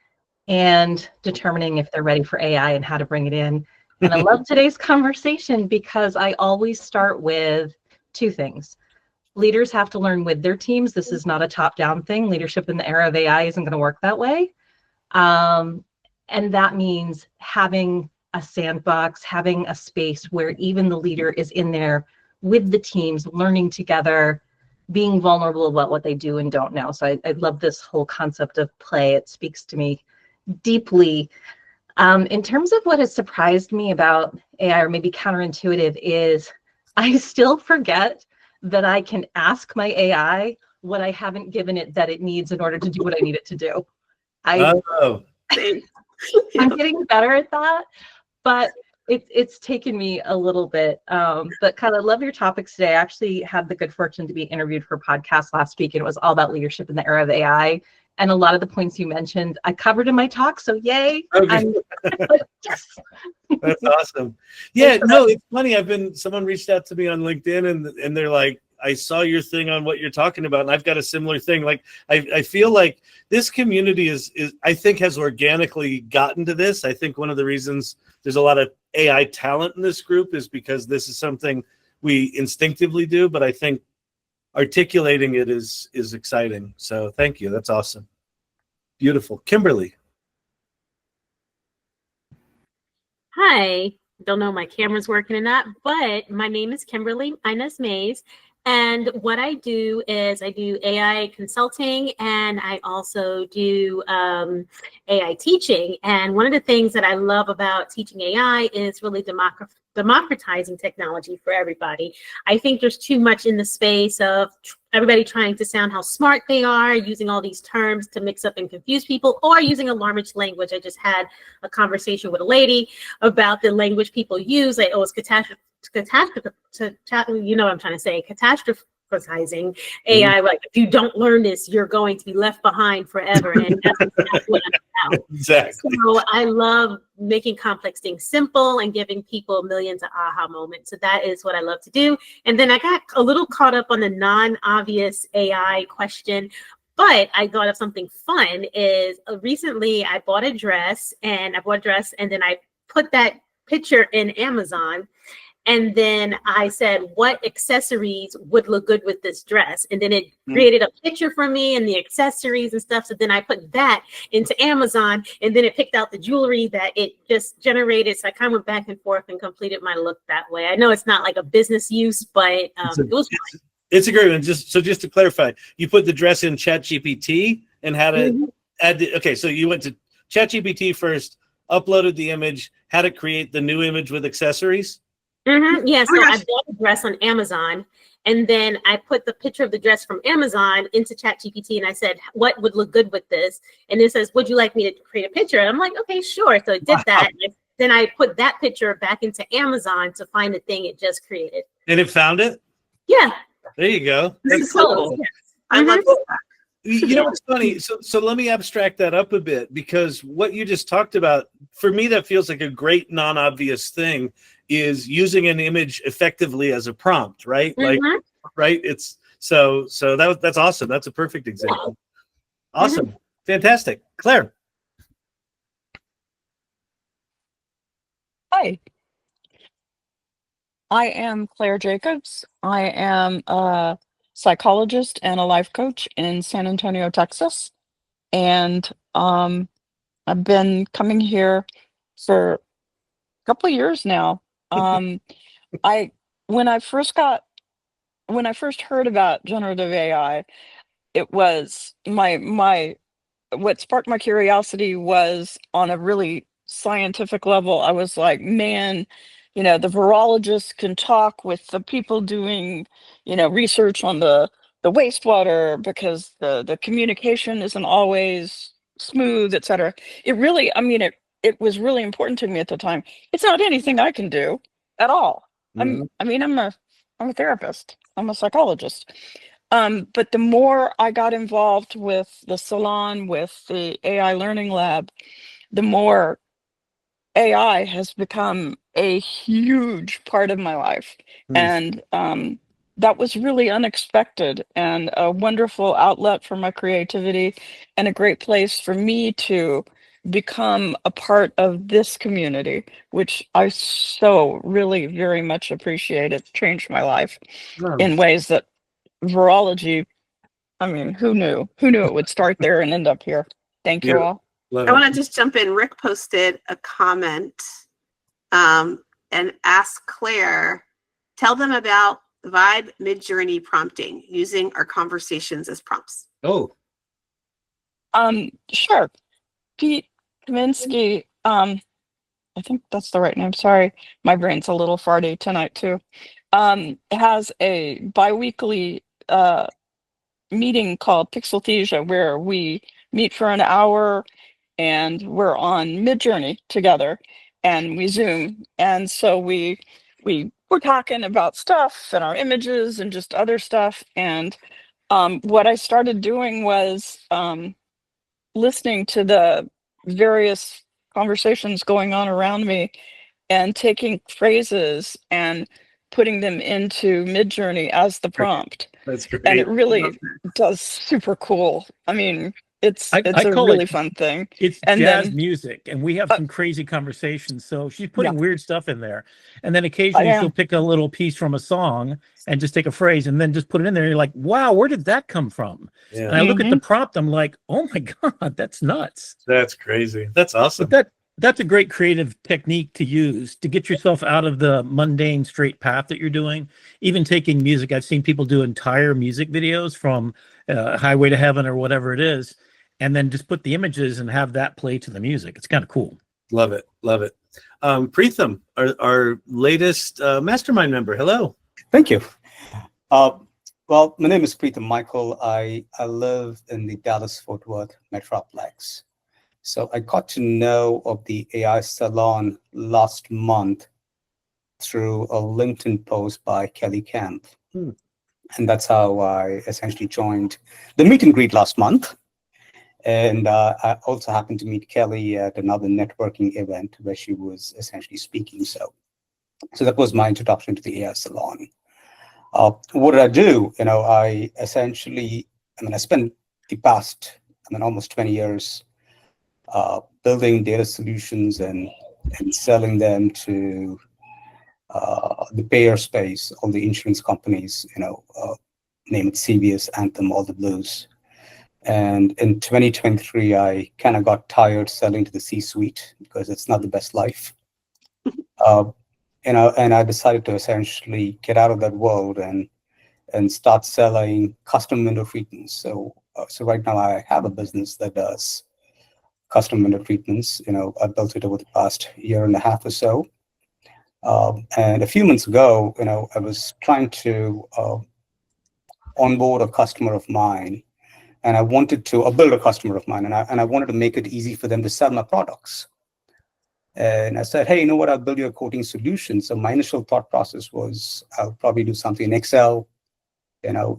and determining if they're ready for AI and how to bring it in. And I love today's conversation because I always start with two things. Leaders have to learn with their teams. This is not a top-down thing. Leadership in the era of AI isn't going to work that way. And that means having a sandbox, having a space where even the leader is in there with the teams, learning together, being vulnerable about what they do and don't know. So I love this whole concept of play. It speaks to me deeply. In terms of what has surprised me about AI, or maybe counterintuitive, is I still forget that I can ask my AI what I haven't given it that it needs in order to do what I need it to do. I'm getting better at that, but it's taken me a little bit. But Kyle, I love your topics today. I actually had the good fortune to be interviewed for a podcast last week, and it was all about leadership in the era of AI. And a lot of the points you mentioned, I covered in my talk. So yay. Okay. Yes. That's awesome. Yeah, no, it's funny. Someone reached out to me on LinkedIn and they're like, I saw your thing on what you're talking about, and I've got a similar thing. Like, I feel like this community is I think has organically gotten to this. I think one of the reasons there's a lot of AI talent in this group is because this is something we instinctively do, but I think articulating it is exciting. So thank you. That's awesome. Beautiful. Kimberly. Hi. Don't know if my camera's working or not, but my name is Kimberly Inez Mays. And what I do is I do AI consulting, and I also do AI teaching. And one of the things that I love about teaching AI is really democratizing technology for everybody. I think there's too much in the space of everybody trying to sound how smart they are, using all these terms to mix up and confuse people, or using alarmist language. I just had a conversation with a lady about the language people use. Like, oh, it's you know what I'm trying to say, catastrophizing AI. Like, if you don't learn this, you're going to be left behind forever. And that's exactly what I'm about. Exactly. So I love making complex things simple and giving people millions of aha moments. So that is what I love to do. And then I got a little caught up on the non-obvious AI question, but I thought of something fun. Is recently I bought a dress, and then I put that picture in Amazon. And then I said, what accessories would look good with this dress? And then it created a picture for me and the accessories and stuff. So then I put that into Amazon, and then it picked out the jewelry that it just generated. So I kind of went back and forth and completed my look that way. I know it's not like a business use, but it was fun. It's a great one. Just to clarify, you put the dress in ChatGPT and had it add okay, so you went to ChatGPT first, uploaded the image, had it create the new image with accessories? Yeah, so I bought a dress on Amazon, and then I put the picture of the dress from Amazon into ChatGPT, and I said, what would look good with this? And it says, would you like me to create a picture? And I'm like, okay, sure. So it did that. Then I put that picture back into Amazon to find the thing it just created. And it found it? Yeah. There you go. That's so cool. I love that. You know what's funny? So let me abstract that up a bit, because what you just talked about, for me, that feels like a great non-obvious thing, is using an image effectively as a prompt, right? Like, right? It's so that's awesome. That's a perfect example. Awesome. Fantastic. Claire. Hi. I am Claire Jacobs. I am a psychologist and a life coach in San Antonio, Texas. And I've been coming here for a couple of years now. When I first heard about generative AI, it was what sparked my curiosity was on a really scientific level. I was like, man, the virologists can talk with the people doing, research on the wastewater, because the communication isn't always smooth, et cetera. It really, it was really important to me at the time. It's not anything I can do at all. I'm a therapist. I'm a psychologist. But the more I got involved with the Salon, with the AI Learning Lab, the more AI has become a huge part of my life. And that was really unexpected, and a wonderful outlet for my creativity, and a great place for me to become a part of this community, which I so really very much appreciate. It's changed my life in ways that virology, who knew it would start there and end up here. Thank you all. I want to just jump in. Rick posted a comment and asked Claire, tell them about Vibe Midjourney prompting, using our conversations as prompts. Oh. Sure. Pete Kaminsky, I think that's the right name. Sorry, my brain's a little farty tonight too. Has a bi-weekly meeting called Pixelthesia, where we meet for an hour, and we're on Midjourney together, and we Zoom, and so we're talking about stuff and our images and just other stuff. And what I started doing was listening to the various conversations going on around me, and taking phrases and putting them into Midjourney as the prompt. That's great. And it really does super cool. It's a really fun thing. It's jazz music, and we have some crazy conversations. So she's putting weird stuff in there, and then occasionally she'll pick a little piece from a song and just take a phrase and then just put it in there. You're like, wow, where did that come from? Yeah. And I look at the prompt, I'm like, oh my god, that's nuts. That's crazy. That's awesome. But that's a great creative technique to use to get yourself out of the mundane straight path that you're doing. Even taking music, I've seen people do entire music videos from Highway to Heaven or whatever it is, and then just put the images and have that play to the music. It's kind of cool. Love it. Love it. Preetham, our latest mastermind member. Hello. Thank you. Well, my name is Preetham Michael. I live in the Dallas-Fort Worth Metroplex. So I got to know of the AI Salon last month through a LinkedIn post by Kelly Camp. And that's how I essentially joined the meet and greet last month. And I also happened to meet Kelly at another networking event where she was essentially speaking. So that was my introduction to the AI Salon. What did I do? I essentially, I spent the past, almost 20 years building data solutions and selling them to the payer space, all the insurance companies, name it CVS, Anthem, all the blues. And in 2023, I kind of got tired selling to the C-suite because it's not the best life. And I decided to essentially get out of that world and start selling custom window treatments. So right now I have a business that does custom window treatments. I built it over the past year and a half or so. And a few months ago, I was trying to onboard a customer of mine, and I wanted to build a customer of mine, and I wanted to make it easy for them to sell my products. And I said, hey, you know what? I'll build you a quoting solution. So my initial thought process was, I'll probably do something in Excel,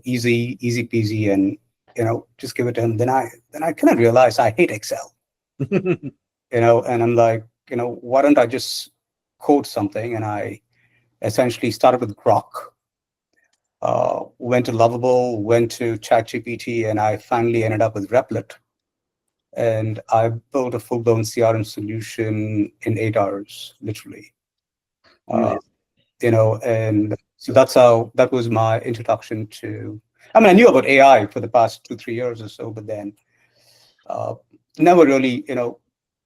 easy peasy, and just give it to him. Then I kind of realized I hate Excel, and I'm like, why don't I just code something? And I essentially started with Grok, went to Lovable, went to ChatGPT, and I finally ended up with Replit. And I built a full-blown CRM solution in 8 hours, literally. Nice. And so that was my introduction to. I mean, I knew about AI for the past 2-3 years or so, but then never really,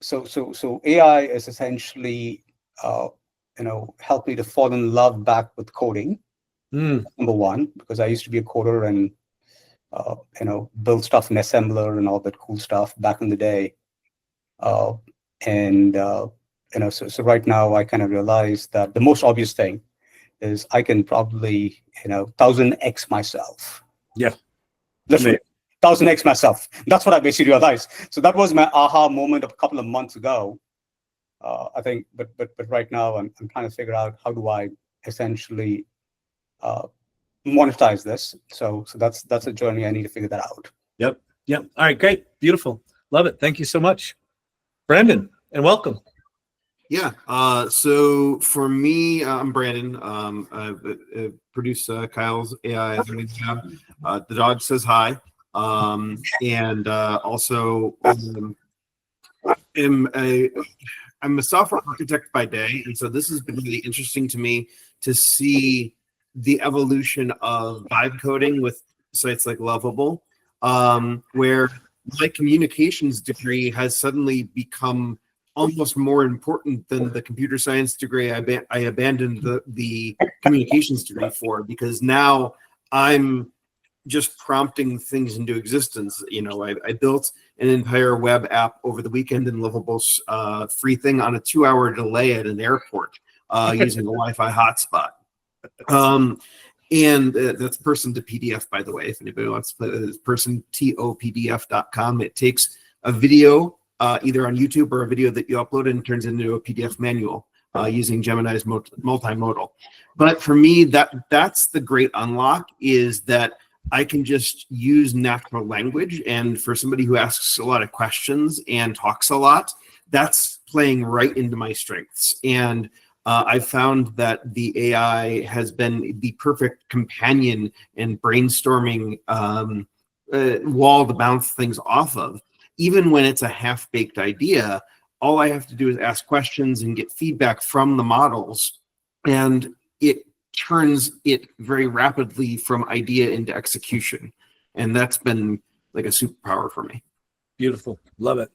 So AI is essentially, helped me to fall in love back with coding. Number one, because I used to be a coder and build stuff in assembler and all that cool stuff back in the day. So right now I kind of realize that the most obvious thing is I can probably 1000x myself. Yeah, literally 1000x myself. That's what I basically realized. So that was my aha moment of a couple of months ago. I think, but right now I'm trying to figure out how do I essentially monetize this. So that's a journey. I need to figure that out. Yep. All right, great, beautiful, love it. Thank you so much, Brandon, and welcome. Yeah. So for me, I'm Brandon. I produce Kyle's AI Learning Lab. The dog says hi. And also I'm a software architect by day, and so this has been really interesting to me to see the evolution of vibe coding with sites like Lovable, where my communications degree has suddenly become almost more important than the computer science degree I abandoned the communications degree for, because now I'm just prompting things into existence. I built an entire web app over the weekend in Lovable's free thing on a 2-hour delay at an airport using a Wi-Fi hotspot. And that's person to PDF, by the way, if anybody wants to play this, persontopdf.com. It takes a video either on YouTube or a video that you upload and turns into a PDF manual using Gemini's multimodal. But for me, that's the great unlock, is that I can just use natural language. And for somebody who asks a lot of questions and talks a lot, that's playing right into my strengths. And I found that the AI has been the perfect companion and brainstorming wall to bounce things off of. Even when it's a half-baked idea, all I have to do is ask questions and get feedback from the models, and it turns it very rapidly from idea into execution. And that's been like a superpower for me. Beautiful, love it.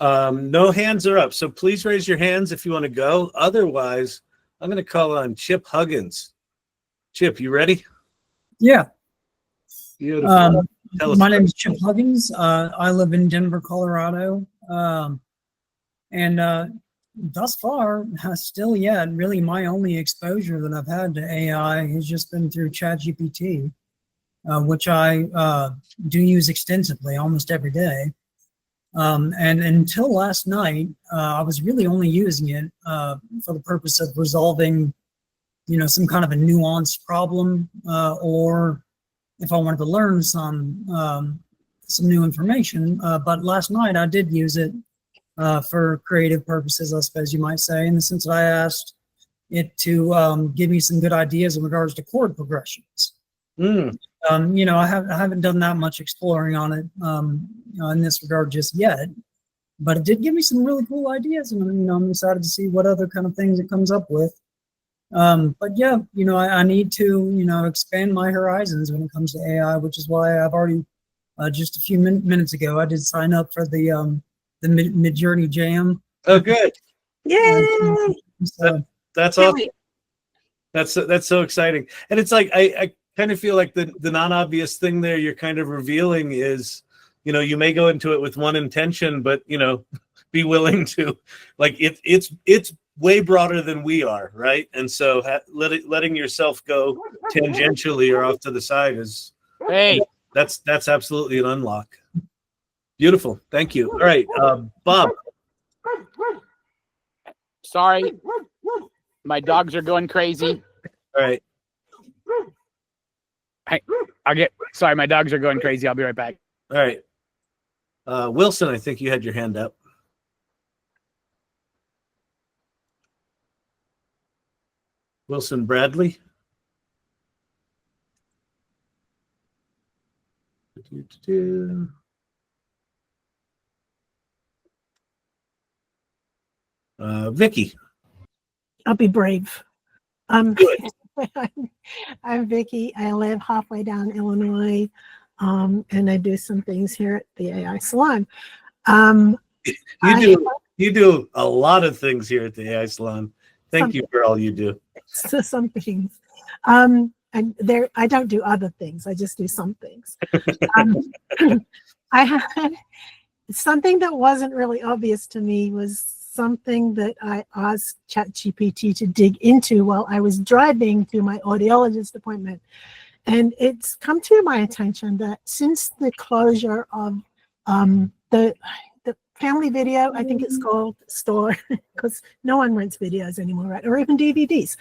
No hands are up, so please raise your hands if you want to go. Otherwise, I'm going to call on Chip Huggins. Chip, you ready? Yeah. Beautiful. My name is Chip Huggins. I live in Denver, Colorado. And thus far, still yet, really my only exposure that I've had to AI has just been through ChatGPT, which I do use extensively almost every day. And until last night, I was really only using it for the purpose of resolving, some kind of a nuanced problem, or if I wanted to learn some new information. But last night I did use it for creative purposes, I suppose you might say, in the sense that I asked it to give me some good ideas in regards to chord progressions. I haven't done that much exploring on it in this regard just yet, but it did give me some really cool ideas, and I'm excited to see what other kind of things it comes up with. But yeah, I need to expand my horizons when it comes to AI, which is why I've already just a few minutes ago I did sign up for the Midjourney Jam. Oh, good! Yay! That's awesome. That's so exciting, and it's like I kind of feel like the non-obvious thing there you're kind of revealing is, you may go into it with one intention, but be willing to, like, it's way broader than we are, right? And so letting yourself go tangentially or off to the side is, that's absolutely an unlock. Beautiful. Thank you. All right, Bob. Sorry, my dogs are going crazy. All right. Sorry, my dogs are going crazy. I'll be right back. All right. Wilson, I think you had your hand up. Wilson Bradley. Vicky. I'll be brave. I'm Vicky. I live halfway down Illinois, and I do some things here at the AI Salon. You do a lot of things here at the AI Salon. Thank you for all you do. So some things. And I don't do other things. I just do some things. I had something that wasn't really obvious to me was something that I asked ChatGPT to dig into while I was driving to my audiologist appointment. And it's come to my attention that since the closure of the Family Video, I think it's called, store, because no one rents videos anymore, right? Or even DVDs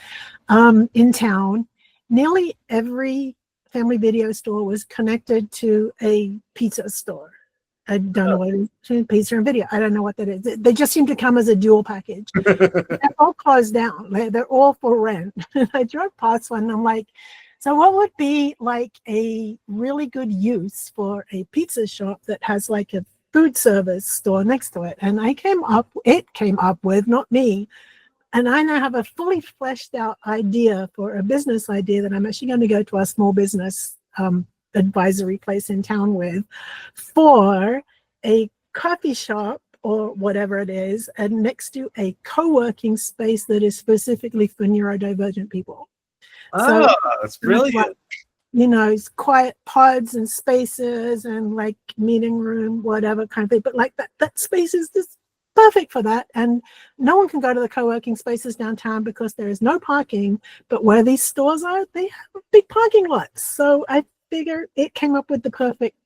in town, nearly every Family Video store was connected to a pizza store. I don't know what it is, pizza and video. I don't know what that is. They just seem to come as a dual package. They're all closed down. They're all for rent. I drove past one and I'm like, so what would be like a really good use for a pizza shop that has like a food service store next to it? And it came up with, not me, and I now have a fully fleshed out idea for a business idea that I'm actually going to go to our small business advisory place in town with, for a coffee shop or whatever it is, and next to a co-working space that is specifically for neurodivergent people. So, that's brilliant. It's quiet pods and spaces and like meeting room, whatever kind of thing. But like that space is just perfect for that. And no one can go to the co-working spaces downtown because there is no parking. But where these stores are, they have big parking lots. So I figure it came up with the perfect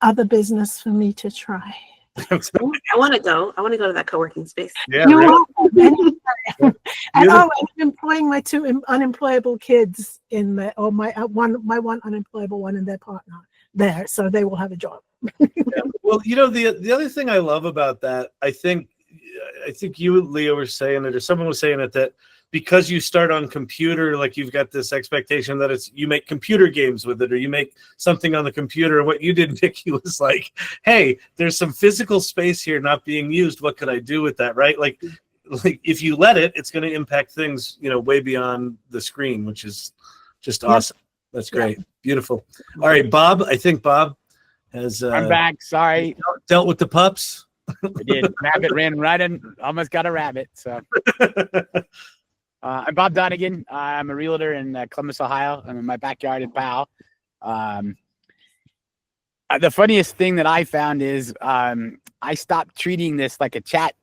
other business for me to try. I want to go to that co-working space. Yeah, really. And I'm employing my two unemployable kids in there, or my one unemployable one and their partner there, so they will have a job. Yeah. Well, the other thing I love about that, I think you, Leo, were saying it, or someone was saying it, that because you start on computer, like you've got this expectation that you make computer games with it, or you make something on the computer. What you did, Nikki, was like, hey, there's some physical space here not being used. What could I do with that? Right? Like if you let it, it's going to impact things, way beyond the screen, which is just awesome. That's great. Beautiful. All right, Bob, I think Bob has I'm back. Sorry. Dealt with the pups. I did. Rabbit ran right in, almost got a rabbit. So I'm Bob Donegan. I'm a realtor in Columbus, Ohio. I'm in my backyard in Powell. The funniest thing that I found is I stopped treating this like a chat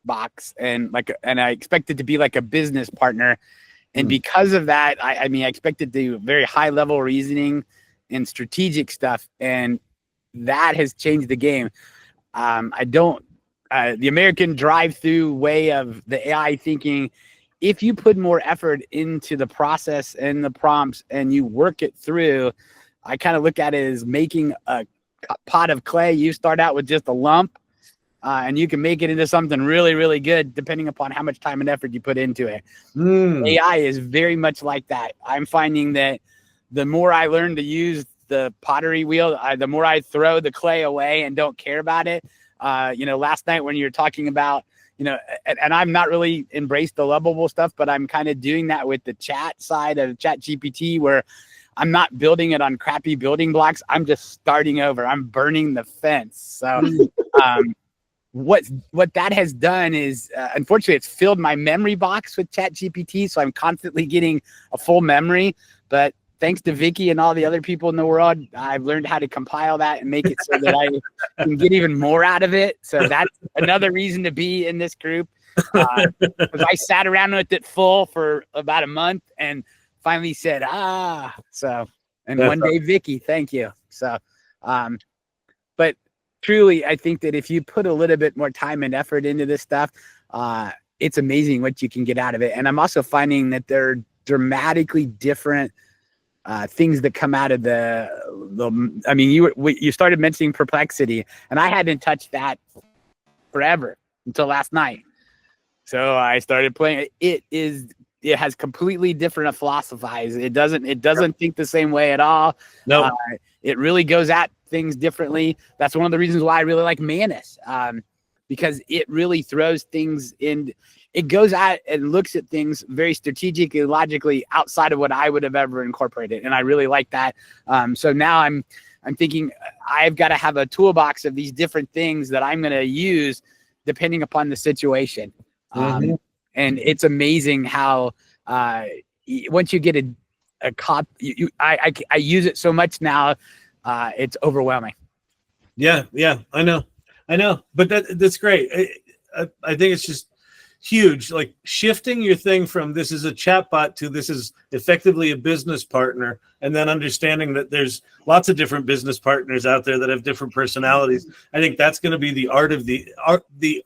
box and I expected to be like a business partner. And because of that, I expected to do very high level reasoning and strategic stuff. And that has changed the game. The American drive-through way of the AI thinking, if you put more effort into the process and the prompts and you work it through, I kind of look at it as making a pot of clay. You start out with just a lump, and you can make it into something really, really good, depending upon how much time and effort you put into it. AI is very much like that. I'm finding that the more I learn to use the pottery wheel, the more I throw the clay away and don't care about it. Last night when you're talking about, and I'm not really embraced the lovable stuff, but I'm kind of doing that with the chat side of Chat GPT, where I'm not building it on crappy building blocks. I'm just starting over. I'm burning the fence. So what that has done is, unfortunately, it's filled my memory box with Chat GPT. So I'm constantly getting a full memory. But thanks to Vicky and all the other people in the world, I've learned how to compile that and make it so that I can get even more out of it. So that's another reason to be in this group. Because I sat around with it full for about a month and finally said, so, and That's one day, Vicky, thank you. So, but truly, I think that if you put a little bit more time and effort into this stuff, it's amazing what you can get out of it. And I'm also finding that there are dramatically different things that come out of the I mean, you started mentioning Perplexity, and I hadn't touched that forever until last night. So I started playing it. It has completely different philosophies. It doesn't think the same way at all. No, it really goes at things differently. That's one of the reasons why I really like Manus, because it really throws things in. It goes at and looks at things very strategically, logically outside of what I would have ever incorporated, and I really like that. So now I'm thinking I've got to have a toolbox of these different things that I'm going to use depending upon the situation. And it's amazing how once you get a cop, I use it so much now, it's overwhelming. Yeah, I know, but that's great. I think it's just huge, like shifting your thing from this is a chatbot to this is effectively a business partner, and then understanding that there's lots of different business partners out there that have different personalities. I think that's going to be the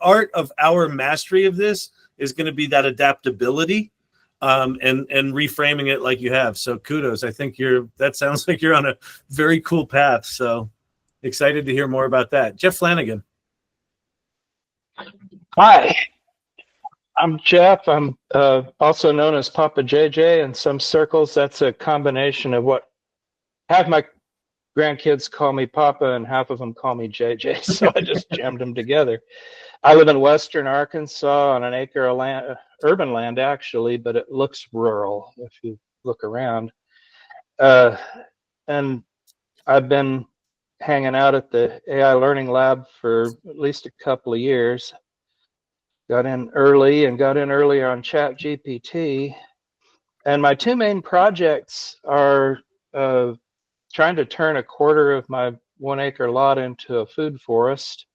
art of our mastery of this is going to be that adaptability, and reframing it like you have. So kudos. I think that sounds like you're on a very cool path. So excited to hear more about that. Jeff Flanagan. Hi, I'm Jeff. I'm also known as Papa JJ in some circles. That's a combination of what half my grandkids call me Papa and half of them call me JJ. So I just jammed them together. I live in western Arkansas on an acre of land, urban land actually, but it looks rural if you look around. And I've been hanging out at the AI Learning Lab for at least a couple of years. Got in early and got in earlier on ChatGPT. And my two main projects are trying to turn a quarter of my 1 acre lot into a food forest.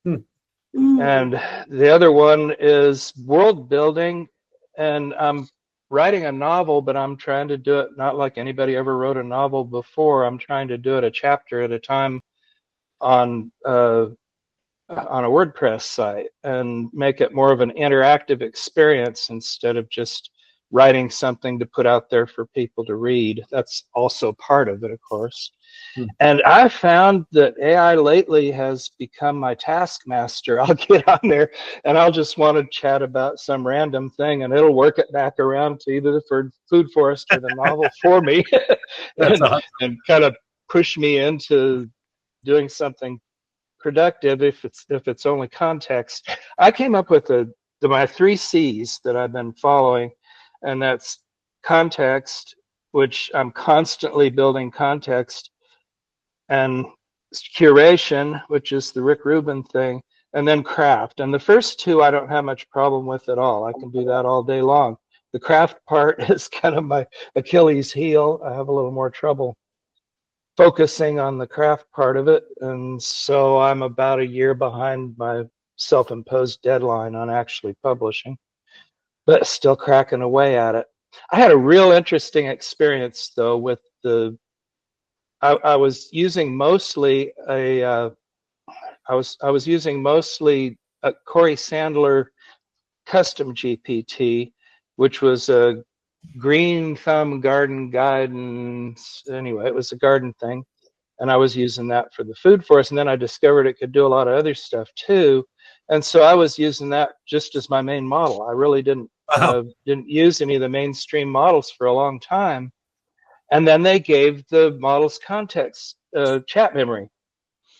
And the other one is world building. And I'm writing a novel, but I'm trying to do it not like anybody ever wrote a novel before. I'm trying to do it a chapter at a time on a WordPress site and make it more of an interactive experience instead of just writing something to put out there for people to read. That's also part of it, of course. And I found that AI lately has become my taskmaster. I'll get on there and I'll just want to chat about some random thing and it'll work it back around to either the food forest or the novel for me and kind of push me into doing something productive if it's only context. I came up with my 3 C's that I've been following, and that's context, which I'm constantly building context, and curation, which is the Rick Rubin thing, and then craft. And the first 2 I don't have much problem with at all. I can do that all day long. The craft part is kind of my Achilles heel. I have a little more trouble focusing on the craft part of it, and so I'm about a year behind my self-imposed deadline on actually publishing, but still cracking away at it. I had a real interesting experience though with I was using mostly a Corey Sandler custom GPT, which was a green thumb garden guidance. Anyway, it was a garden thing, and I was using that for the food forest. And then I discovered it could do a lot of other stuff too, and so I was using that just as my main model. I really didn't use any of the mainstream models for a long time. And then they gave the models context chat memory,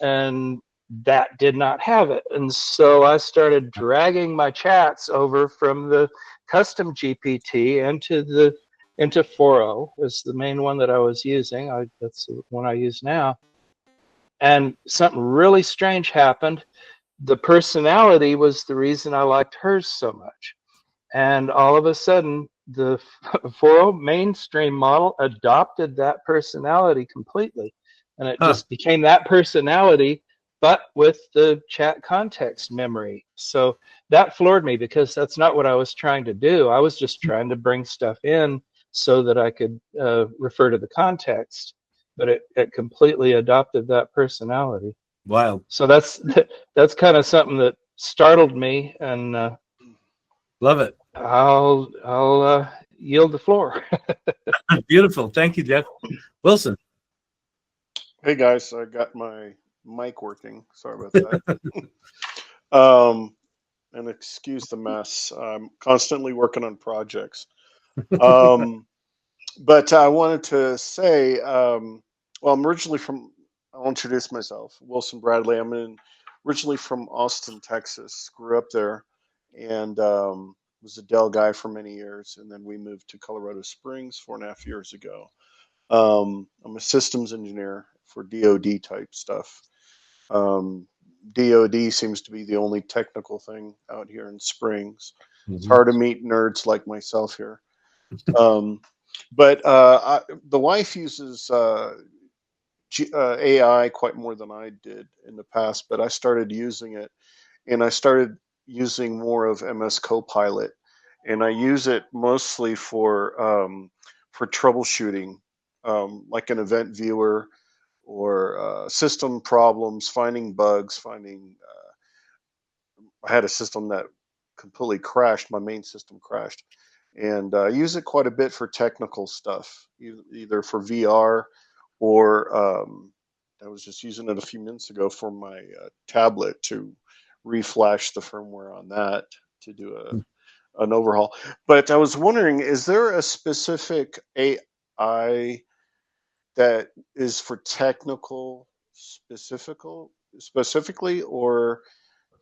and that did not have it. And so I started dragging my chats over from the custom GPT into 4.0 was the main one that I was using. That's the one I use now. And something really strange happened. The personality was the reason I liked hers so much. And all of a sudden, the Foro mainstream model adopted that personality completely, and it just became that personality, but with the chat context memory. So that floored me, because that's not what I was trying to do. I was just trying to bring stuff in so that I could refer to the context, but it completely adopted that personality. Wow. So that's kind of something that startled me, and love it. I'll yield the floor. Beautiful. Thank you, Jeff. Wilson. Hey guys, I got my mic working. Sorry about that. And excuse the mess. I'm constantly working on projects. But I wanted to say, well, I'm originally from, I'll introduce myself, Wilson Bradley. Originally from Austin, Texas. Grew up there, and was a Dell guy for many years. And then we moved to Colorado Springs 4.5 years ago. I'm a systems engineer for DoD type stuff. DoD seems to be the only technical thing out here in Springs. It's hard to meet nerds like myself here. But the wife uses AI quite more than I did in the past, but I started using it, and I started using more of MS Copilot, and I use it mostly for troubleshooting, like an event viewer or system problems, finding bugs, I had a system that completely crashed. My main system crashed, and I use it quite a bit for technical stuff, either for VR or I was just using it a few minutes ago for my tablet to reflash the firmware on that to do an overhaul. But I was wondering, is there a specific AI that is for technical specifically, or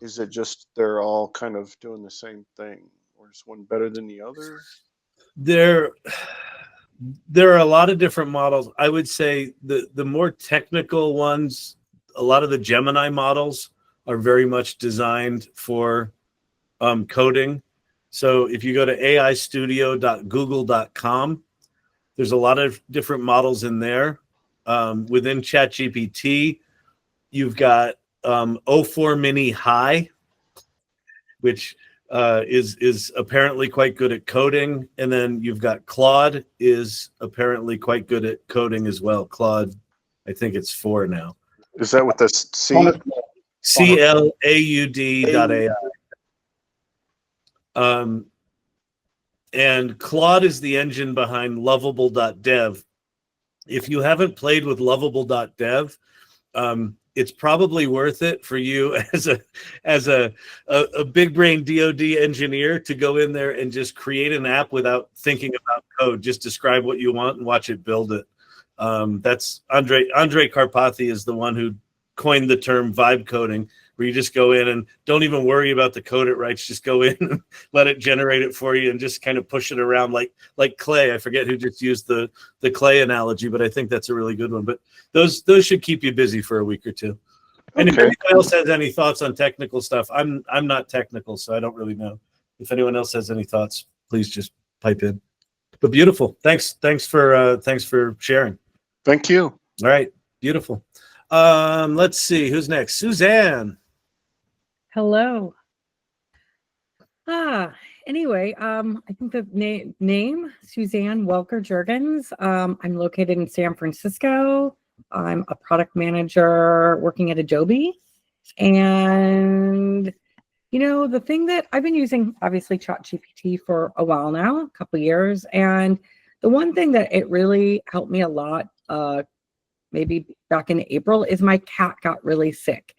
is it just they're all kind of doing the same thing, or is one better than the other? There are a lot of different models. I would say the more technical ones, a lot of the Gemini models are very much designed for coding. So if you go to aistudio.google.com, there's a lot of different models in there. Within ChatGPT, you've got O4 Mini High, which is apparently quite good at coding, and then you've got Claude is apparently quite good at coding as well. Claude, I think it's 4 now. Is that with the C? CLAUD.ai. And Claude is the engine behind lovable.dev. If you haven't played with lovable.dev, it's probably worth it for you as a big brain DoD engineer to go in there and just create an app without thinking about code. Just describe what you want and watch it build it. That's Andrei Karpathy is the one who coined the term vibe coding, where you just go in and don't even worry about the code it writes. Just go in and let it generate it for you and just kind of push it around like clay. I forget who just used the clay analogy, but I think that's a really good one. But those should keep you busy for a week or two. And if anyone else has any thoughts on technical stuff, I'm not technical, so I don't really know. If anyone else has any thoughts, please just pipe in. But beautiful. Thanks for sharing. Thank you. All right. Beautiful. Let's see who's next. Suzanne. Hello. Anyway, I think the name Suzanne Welker Jurgens. I'm located in San Francisco. I'm a product manager working at Adobe. And the thing that I've been using, obviously, ChatGPT for a while now, a couple of years. And the one thing that it really helped me a lot, maybe back in April, is my cat got really sick.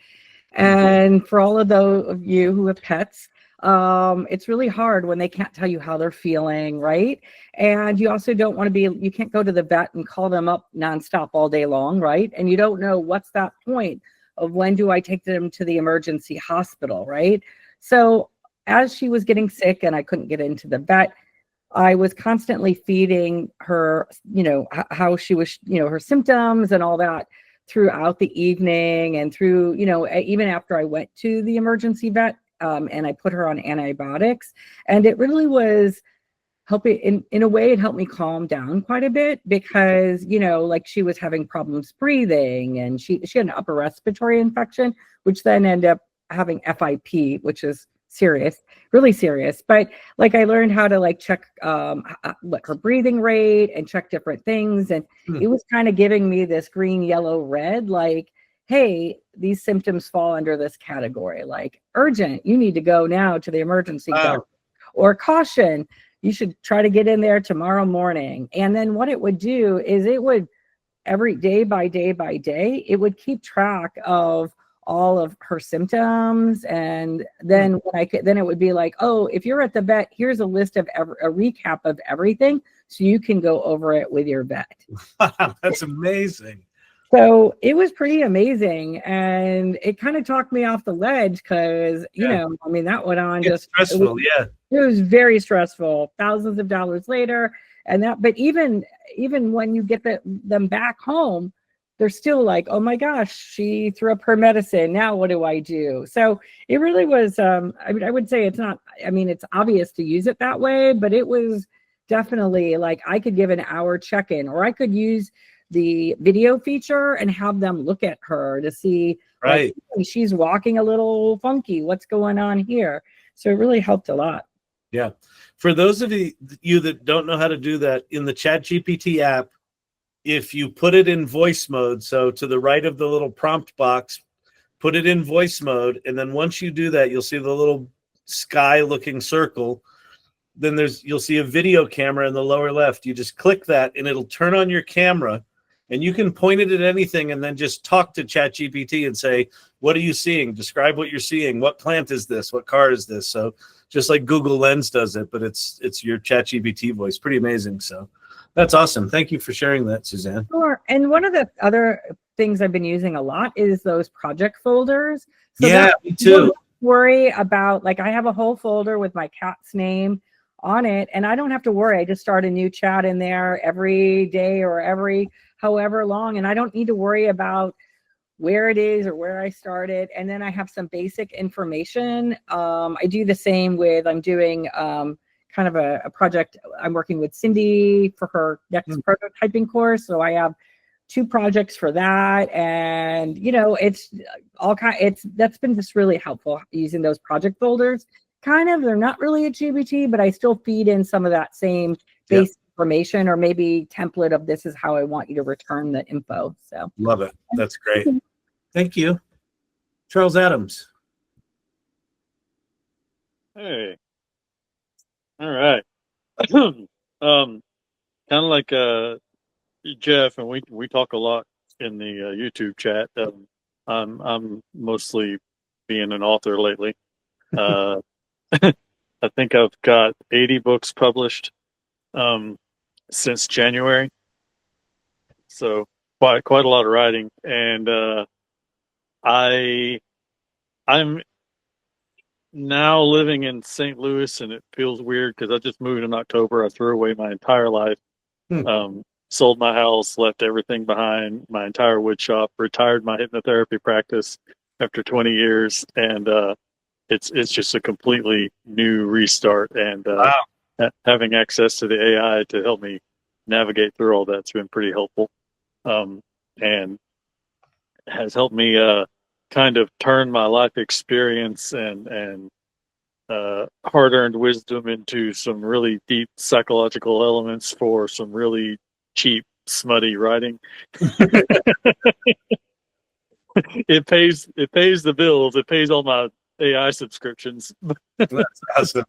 And for all of those of you who have pets, it's really hard when they can't tell you how they're feeling, right? And you also don't want to you can't go to the vet and call them up nonstop all day long, right? And you don't know what's that point of when do I take them to the emergency hospital, right? So as she was getting sick and I couldn't get into the vet, I was constantly feeding her, how she was, her symptoms and all that throughout the evening and through, even after I went to the emergency vet, and I put her on antibiotics. And it really was help it in a way, it helped me calm down quite a bit because, you know, like she was having problems breathing and she had an upper respiratory infection, which then ended up having FIP, which is serious, really serious. But like I learned how to like check what her breathing rate and check different things. And it was kind of giving me this green, yellow, red, like, hey, these symptoms fall under this category, like urgent, you need to go now to the emergency doctor, or caution, you should try to get in there tomorrow morning. And then what it would do is it would every day by day by day, it would keep track of all of her symptoms. And then when then it would be like, oh, if you're at the vet, here's a list of a recap of everything. So you can go over it with your vet. Wow, that's amazing. So it was pretty amazing. And it kind of talked me off the ledge because, you know, I mean, that went on it's stressful. It was very stressful, thousands of dollars later. And that, but even when you get them back home, they're still like, oh my gosh, she threw up her medicine. Now what do I do? So it really was, I mean, I would say it's not, I mean, it's obvious to use it that way, but it was definitely like I could give an hour check-in, or I could use the video feature and have them look at her to see, right, like, she's walking a little funky. What's going on here? So it really helped a lot. Yeah. For those of you that don't know how to do that, in the ChatGPT app, if you put it in voice mode, so to the right of the little prompt box, put it in voice mode, and then once you do that, you'll see the little sky-looking circle. Then you'll see a video camera in the lower left. You just click that, and it'll turn on your camera, and you can point it at anything, and then just talk to ChatGPT and say, "What are you seeing? Describe what you're seeing. What plant is this? What car is this?" So just like Google Lens does it, but it's your ChatGPT voice. Pretty amazing. So that's awesome. Thank you for sharing that, Suzanne. Sure. And one of the other things I've been using a lot is those project folders. So yeah, me too. Don't worry about, like, I have a whole folder with my cat's name on it, and I don't have to worry. I just start a new chat in there every day or every however long, and I don't need to worry about where it is or where I started. And then I have some basic information. I do the same with, I'm doing kind of a project. I'm working with Cindy for her next prototyping course. So I have 2 projects for that. And, you know, it's all that's been just really helpful using those project folders. Kind of, they're not really a GBT, but I still feed in some of that same basic information, or maybe template of this is how I want you to return the info. So love it. That's great. Thank you. Charles Adams. Hey. All right. Kind of like Jeff, and we talk a lot in the YouTube chat. I'm mostly being an author lately. I think I've got 80 books published since January. So quite a lot of writing. And I'm now living in St. Louis, and it feels weird because I just moved in October. I threw away my entire life, sold my house, left everything behind, my entire wood shop, retired my hypnotherapy practice after 20 years, and it's just a completely new restart. And having access to the AI to help me navigate through all that's been pretty helpful, and has helped me kind of turn my life experience and hard-earned wisdom into some really deep psychological elements for some really cheap, smutty writing. It pays the bills. It pays all my AI subscriptions. That's awesome.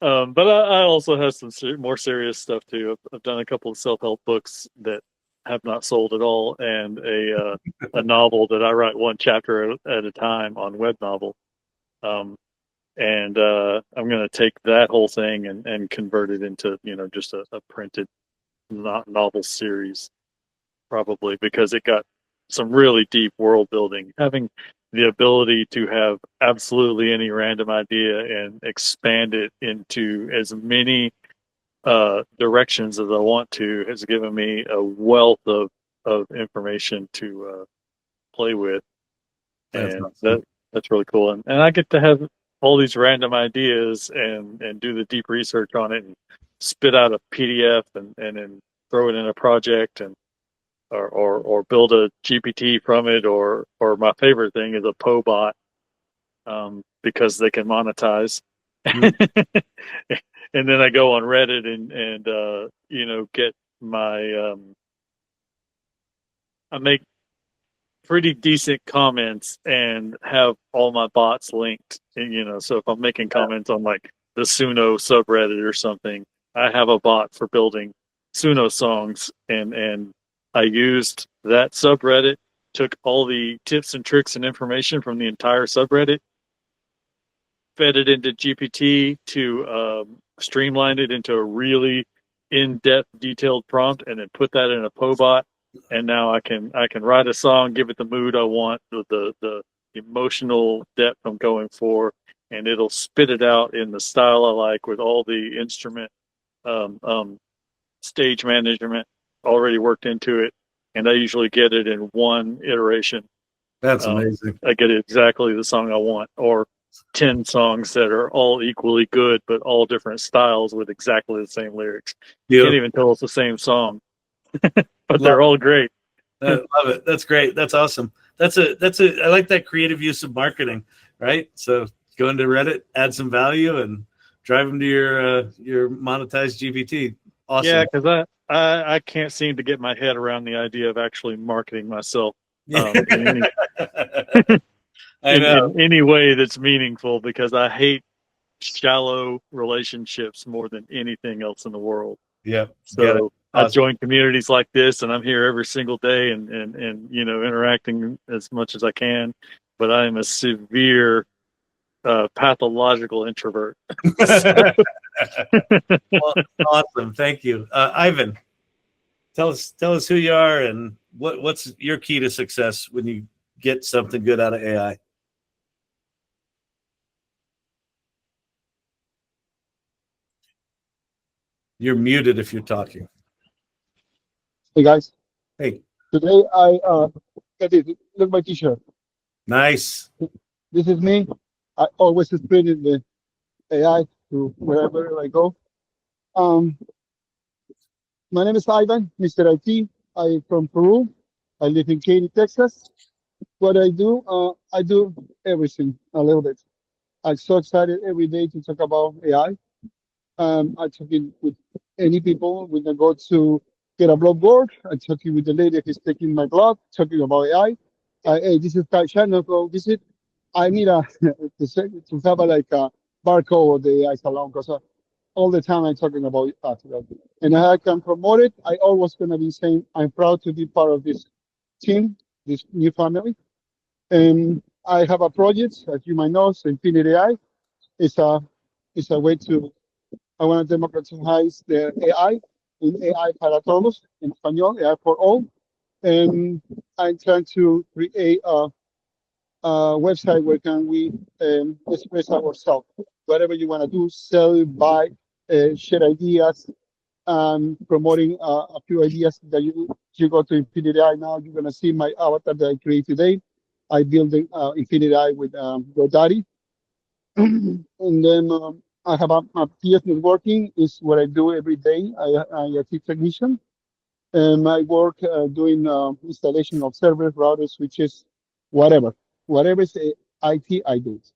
But I also have some more serious stuff too. I've done a couple of self-help books that have not sold at all, and a novel that I write one chapter at a time on Web Novel. And I'm going to take that whole thing and convert it into, you know, just a printed novel series, probably, because it got some really deep world building. Having the ability to have absolutely any random idea and expand it into as many directions as I want to has given me a wealth of information to play with. And that's really cool. And I get to have all these random ideas and do the deep research on it and spit out a PDF and then throw it in a project and or build a GPT from it, or my favorite thing is a Pobot, because they can monetize. And then I go on Reddit and you know, get my I make pretty decent comments and have all my bots linked. And, you know, so if I'm making comments on like the Suno subreddit or something, I have a bot for building Suno songs, and I used that subreddit, took all the tips and tricks and information from the entire subreddit, fed it into GPT to streamline it into a really in-depth, detailed prompt, and then put that in a Pobot. And now I can write a song, give it the mood I want, the emotional depth I'm going for, and it'll spit it out in the style I like, with all the instrument stage management already worked into it. And I usually get it in one iteration. That's amazing. I get exactly the song I want, or 10 songs that are all equally good, but all different styles with exactly the same lyrics. You can't even tell it's the same song, but they're all great. I love it. That's great. That's awesome. I like that creative use of marketing, right? So go into Reddit, add some value, and drive them to your monetized GPT. Awesome. Yeah, because I can't seem to get my head around the idea of actually marketing myself in any way that's meaningful, because I hate shallow relationships more than anything else in the world. Yeah. So I join communities like this, and I'm here every single day and you know, interacting as much as I can. But I am a severe pathological introvert. Well, awesome. Thank you. Ivan, tell us who you are and what's your key to success when you get something good out of AI. You're muted if you're talking. Hey guys. Hey. Today look at my t-shirt. Nice. This is me. I always spreading the AI to wherever I go. My name is Ivan, Mr. IT. I'm from Peru. I live in Katy, Texas. What I do everything a little bit. I'm so excited every day to talk about AI. I'm talking with any people when I go to get a blog board. I'm talking with the lady who's taking my blog, talking about AI. Hey, this is Kai channel, go visit. I need to have a barcode of the AI Salon, because all the time I'm talking about it. And I can promote it. I always going to be saying I'm proud to be part of this team, this new family. And I have a project, as you might know, Infinity AI. It's a way to, I want to democratize the AI in AI para todos, in Espanol, AI for all. And I'm trying to create a website where can we express ourselves. Whatever you want to do, sell, buy, share ideas, promoting a few ideas that you go to Infinity AI now. You're going to see my avatar that I created today. I built Infinity AI with GoDaddy. And then I have a PS networking is what I do every day. I'm a chief technician. And I work doing installation of servers, routers, switches, whatever is IT, I do it.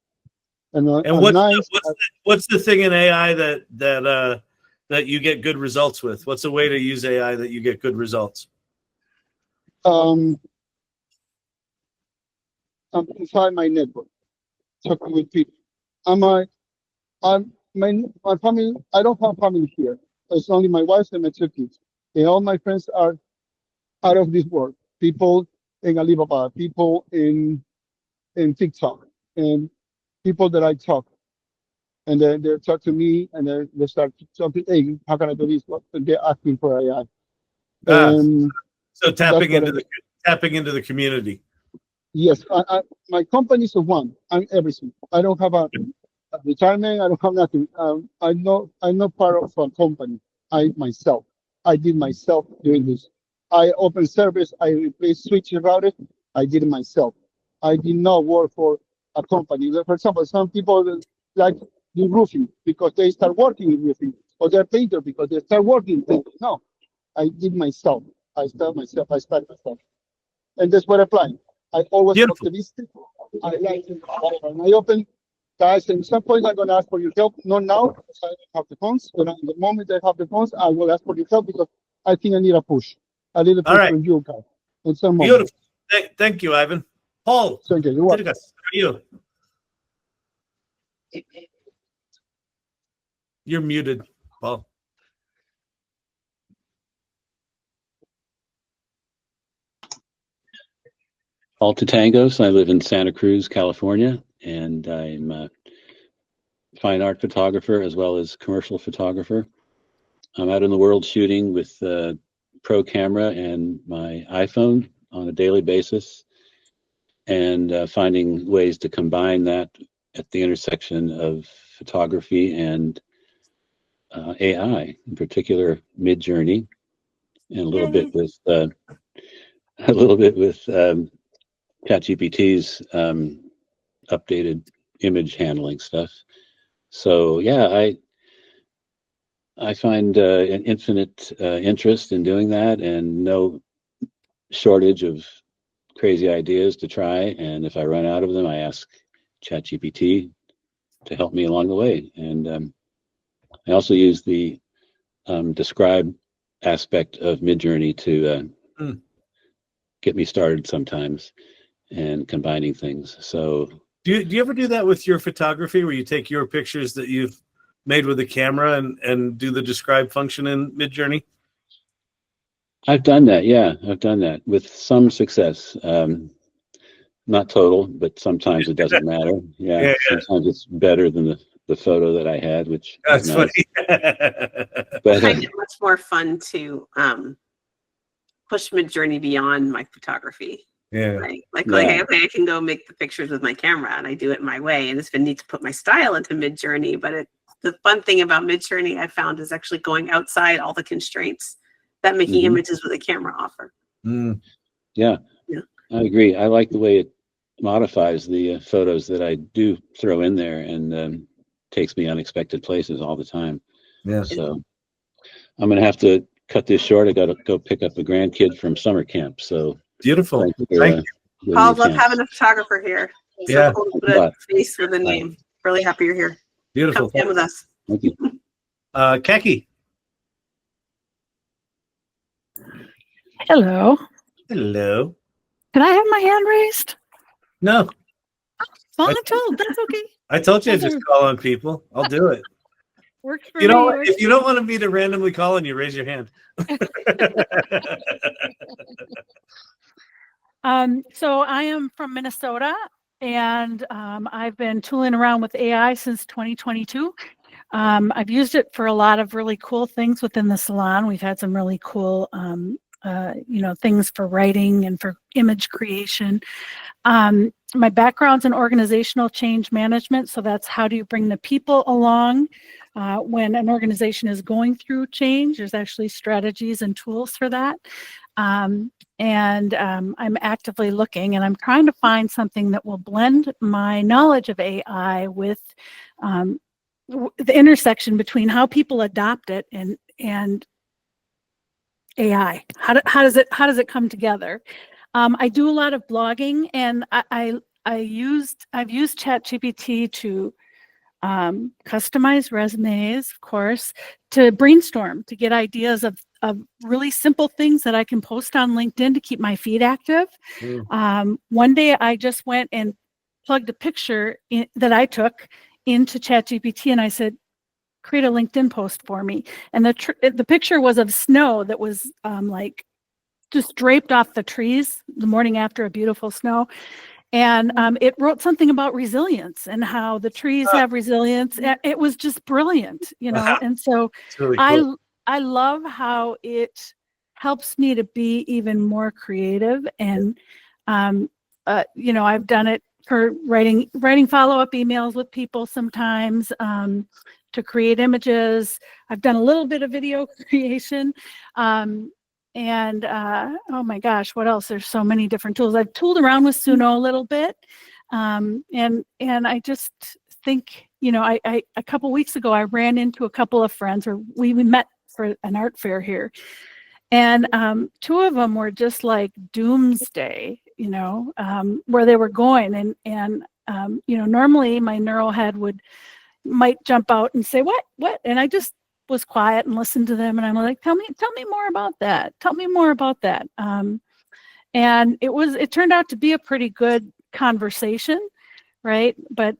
And what's the thing in AI that you get good results with? What's a way to use AI that you get good results? Amplify my network, talking with people. My family. I don't have family here. It's only my wife and my two kids. And all my friends are out of this world. People in Alibaba, people in TikTok, and people that I talk. And then they talk to me, and then they start talking, hey, how can I do this? And they're asking for AI. So tapping into the community. Yes, my company is one. I'm everything. I don't have a retirement. I don't have nothing. I'm not part of a company. I did myself doing this. I open service. I replace switch and router. I did it myself. I did not work for a company. For example, some people like do roofing because they start working in roofing. or they're painter because they start working painting. No, I did myself. I start myself. And that's what I plan. I always optimistic. I like to, when I open, guys, at some point I'm going to ask for your help. Not now, because I don't have the funds. But at the moment I have the funds, I will ask for your help because I think I need a push. A little push from you guys. In some Beautiful. Thank you, Ivan. Paul. Thank you. You're welcome. How are you? You're muted, Paul. Alta Tangos. I live in Santa Cruz, California, and I'm a fine art photographer as well as commercial photographer. I'm out in the world shooting with a pro camera and my iPhone on a daily basis, and finding ways to combine that at the intersection of photography and AI, in particular Midjourney, and a little bit with ChatGPT's updated image handling stuff. So yeah, I find an infinite interest in doing that, and no shortage of crazy ideas to try. And if I run out of them, I ask ChatGPT to help me along the way. And I also use the describe aspect of Midjourney to get me started sometimes, and combining things. So do you ever do that with your photography, where you take your pictures that you've made with a camera and do the describe function in Midjourney? I've done that. Yeah, I've done that with some success. Not total, but sometimes it doesn't matter. Yeah, sometimes it's better than the photo that I had, which that's is nice. Funny. I find it much more fun to push Midjourney beyond my photography. Yeah. Like, okay, I can go make the pictures with my camera, and I do it my way. And it's been neat to put my style into Midjourney. But the fun thing about Midjourney I found is actually going outside all the constraints that making images with a camera offer. Yeah, I agree. I like the way it modifies the photos that I do throw in there, and takes me unexpected places all the time. Yeah. So I'm going to have to cut this short. I got to go pick up a grandkid from summer camp. So beautiful. Thank you. Paul, love having a photographer here. Yeah. So cool to put a face with a name. Really happy you're here. Beautiful. Come with us. Thank you. Kaki. Hello. Hello. Can I have my hand raised? No. Well, I'm told. That's okay. I told you to just call on people. I'll do it. Works for You know, me. if you don't want me to randomly call on you, raise your hand. So I am from Minnesota, and I've been tooling around with AI since 2022. I've used it for a lot of really cool things within the salon. We've had some really cool, things for writing and for image creation. My background's in organizational change management, so that's how do you bring the people along when an organization is going through change. There's actually strategies and tools for that. I'm actively looking, and I'm trying to find something that will blend my knowledge of AI with the intersection between how people adopt it and AI. How does it come together? I do a lot of blogging, and I've used ChatGPT to customize resumes, of course, to brainstorm, to get ideas of really simple things that I can post on LinkedIn to keep my feed active. One day I just went and plugged a picture that I took into ChatGPT, and I said, create a LinkedIn post for me. And the picture was of snow that was like just draped off the trees the morning after a beautiful snow. And it wrote something about resilience and how the trees have resilience. It was just brilliant, And so really cool. I love how it helps me to be even more creative. And, I've done it for writing follow-up emails with people sometimes, to create images. I've done a little bit of video creation. Oh my gosh, what else? There's so many different tools. I've tooled around with Suno a little bit. And I just think, I a couple weeks ago, I ran into a couple of friends, or we met for an art fair here. And two of them were just like doomsday, where they were going. And normally my neural head might jump out and say, what? And I just was quiet and listened to them. And I'm like, tell me more about that. Tell me more about that. And it turned out to be a pretty good conversation, right? But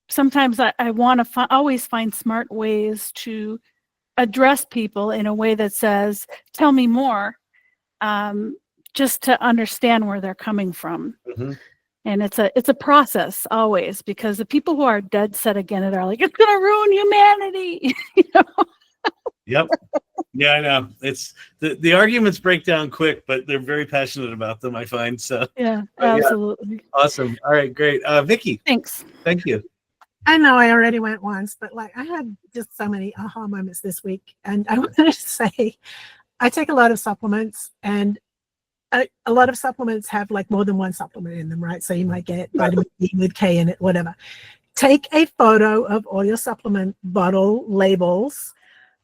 sometimes I want to always find smart ways to address people in a way that says, tell me more, just to understand where they're coming from. Mm-hmm. And it's a process always, because the people who are dead set again it are like, it's going to ruin humanity. Yep. Yeah, I know. It's the arguments break down quick, but they're very passionate about them, I find. So yeah, absolutely. Yeah. Awesome. All right, great. Vicky. Thanks. Thank you. I know I already went once, but like I had just so many aha moments this week. And I wanted to say, I take a lot of supplements, and a lot of supplements have like more than one supplement in them, right? So you might get vitamin D with K in it, whatever. Take a photo of all your supplement bottle labels,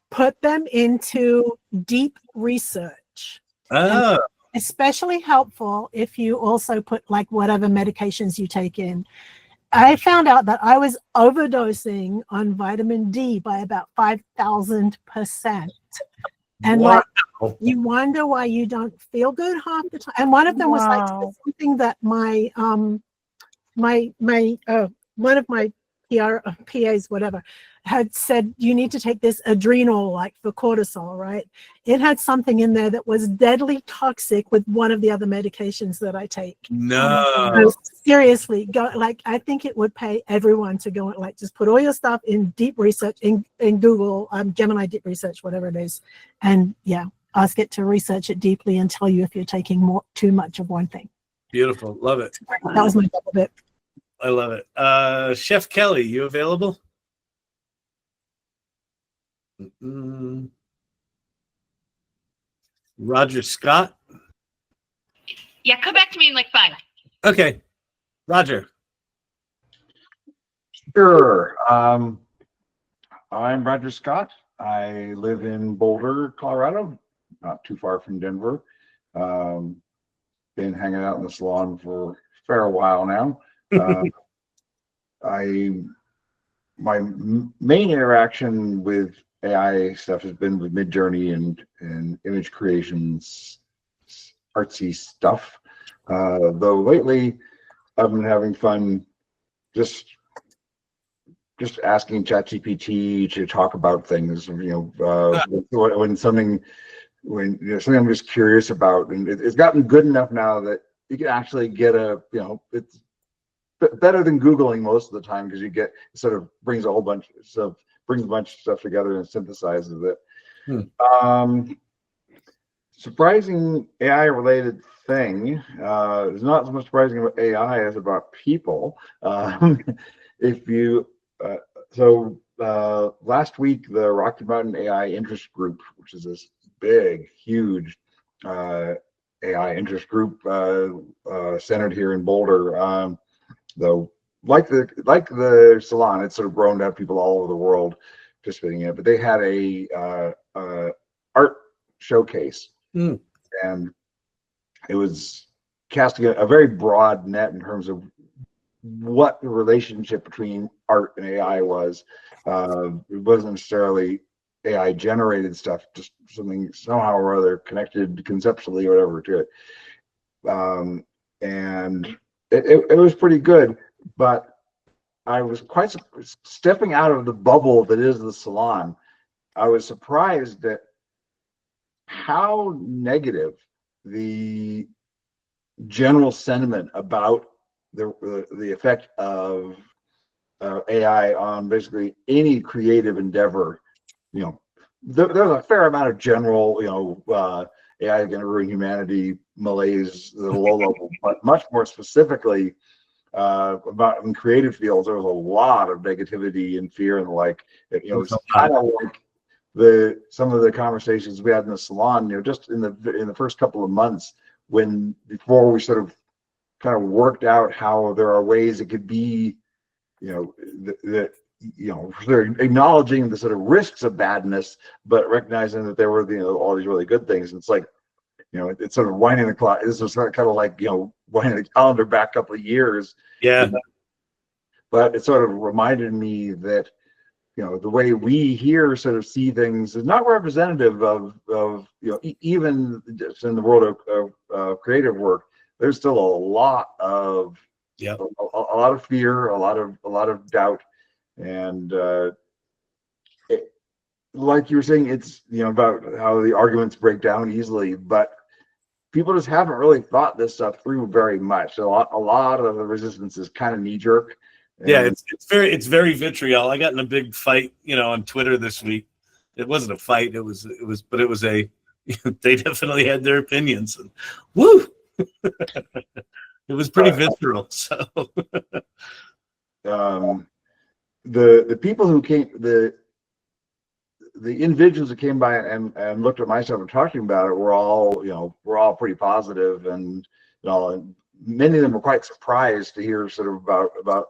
put them into deep research. Oh. Especially helpful if you also put like whatever medications you take in. I found out that I was overdosing on vitamin D by about 5,000%. And wow. Like, you wonder why you don't feel good half the time. And one of them was like something that my one of my PAs, whatever, had said, you need to take this adrenal, like for cortisol, right? It had something in there that was deadly toxic with one of the other medications that I take. No. So seriously, I think it would pay everyone to go and like just put all your stuff in deep research in Google, Gemini deep research, whatever it is. And yeah, ask it to research it deeply and tell you if you're taking too much of one thing. Beautiful. Love it. That was my double bit. I love it. Chef Kelly, you available? Roger Scott? Yeah, come back to me in like 5. Okay. Roger. Sure. I'm Roger Scott. I live in Boulder, Colorado, not too far from Denver. Been hanging out in the salon for a fair while now. My main interaction with AI stuff has been with Midjourney and image creations, artsy stuff. Though lately I've been having fun just asking ChatGPT to talk about things. When something I'm just curious about, and it's gotten good enough now that you can actually get it's better than Googling most of the time, because it sort of brings a bunch of stuff together and synthesizes it. Surprising AI related thing is not so much surprising about AI as about people. Last week, the Rocky Mountain AI Interest Group, which is this big, huge AI interest group centered here in Boulder, though like the salon, it's sort of grown to have people all over the world participating in it. But they had a art showcase, and it was casting a very broad net in terms of what the relationship between art and AI was. It wasn't necessarily AI generated stuff, just something somehow or other connected conceptually or whatever to it. And it was pretty good, but I was quite stepping out of the bubble that is the salon. I was surprised at how negative the general sentiment about the effect of AI on basically any creative endeavor. There's a fair amount of general, AI is going to ruin humanity malaise at a low level, but much more specifically about in creative fields, there was a lot of negativity and fear and the like. It's kind of like some of the conversations we had in the salon, just in the first couple of months, before we sort of kind of worked out how there are ways it could be, that they're acknowledging the sort of risks of badness, but recognizing that there were all these really good things. And it's like, it's sort of winding the clock. This is kind of like winding the calendar back a couple of years. Yeah. But it sort of reminded me that the way we here sort of see things is not representative of even just in the world of creative work. There's still a lot of a lot of fear, a lot of doubt, and like you were saying, it's about how the arguments break down easily, but people just haven't really thought this stuff through very much. A lot of the resistance is kind of knee jerk. Yeah, it's very vitriol. I got in a big fight, on Twitter this week. It wasn't a fight. It was a. They definitely had their opinions, and woo, it was pretty visceral. So, the people who came, the individuals that came by and looked at my stuff and talking about it were all pretty positive, and and many of them were quite surprised to hear sort of about.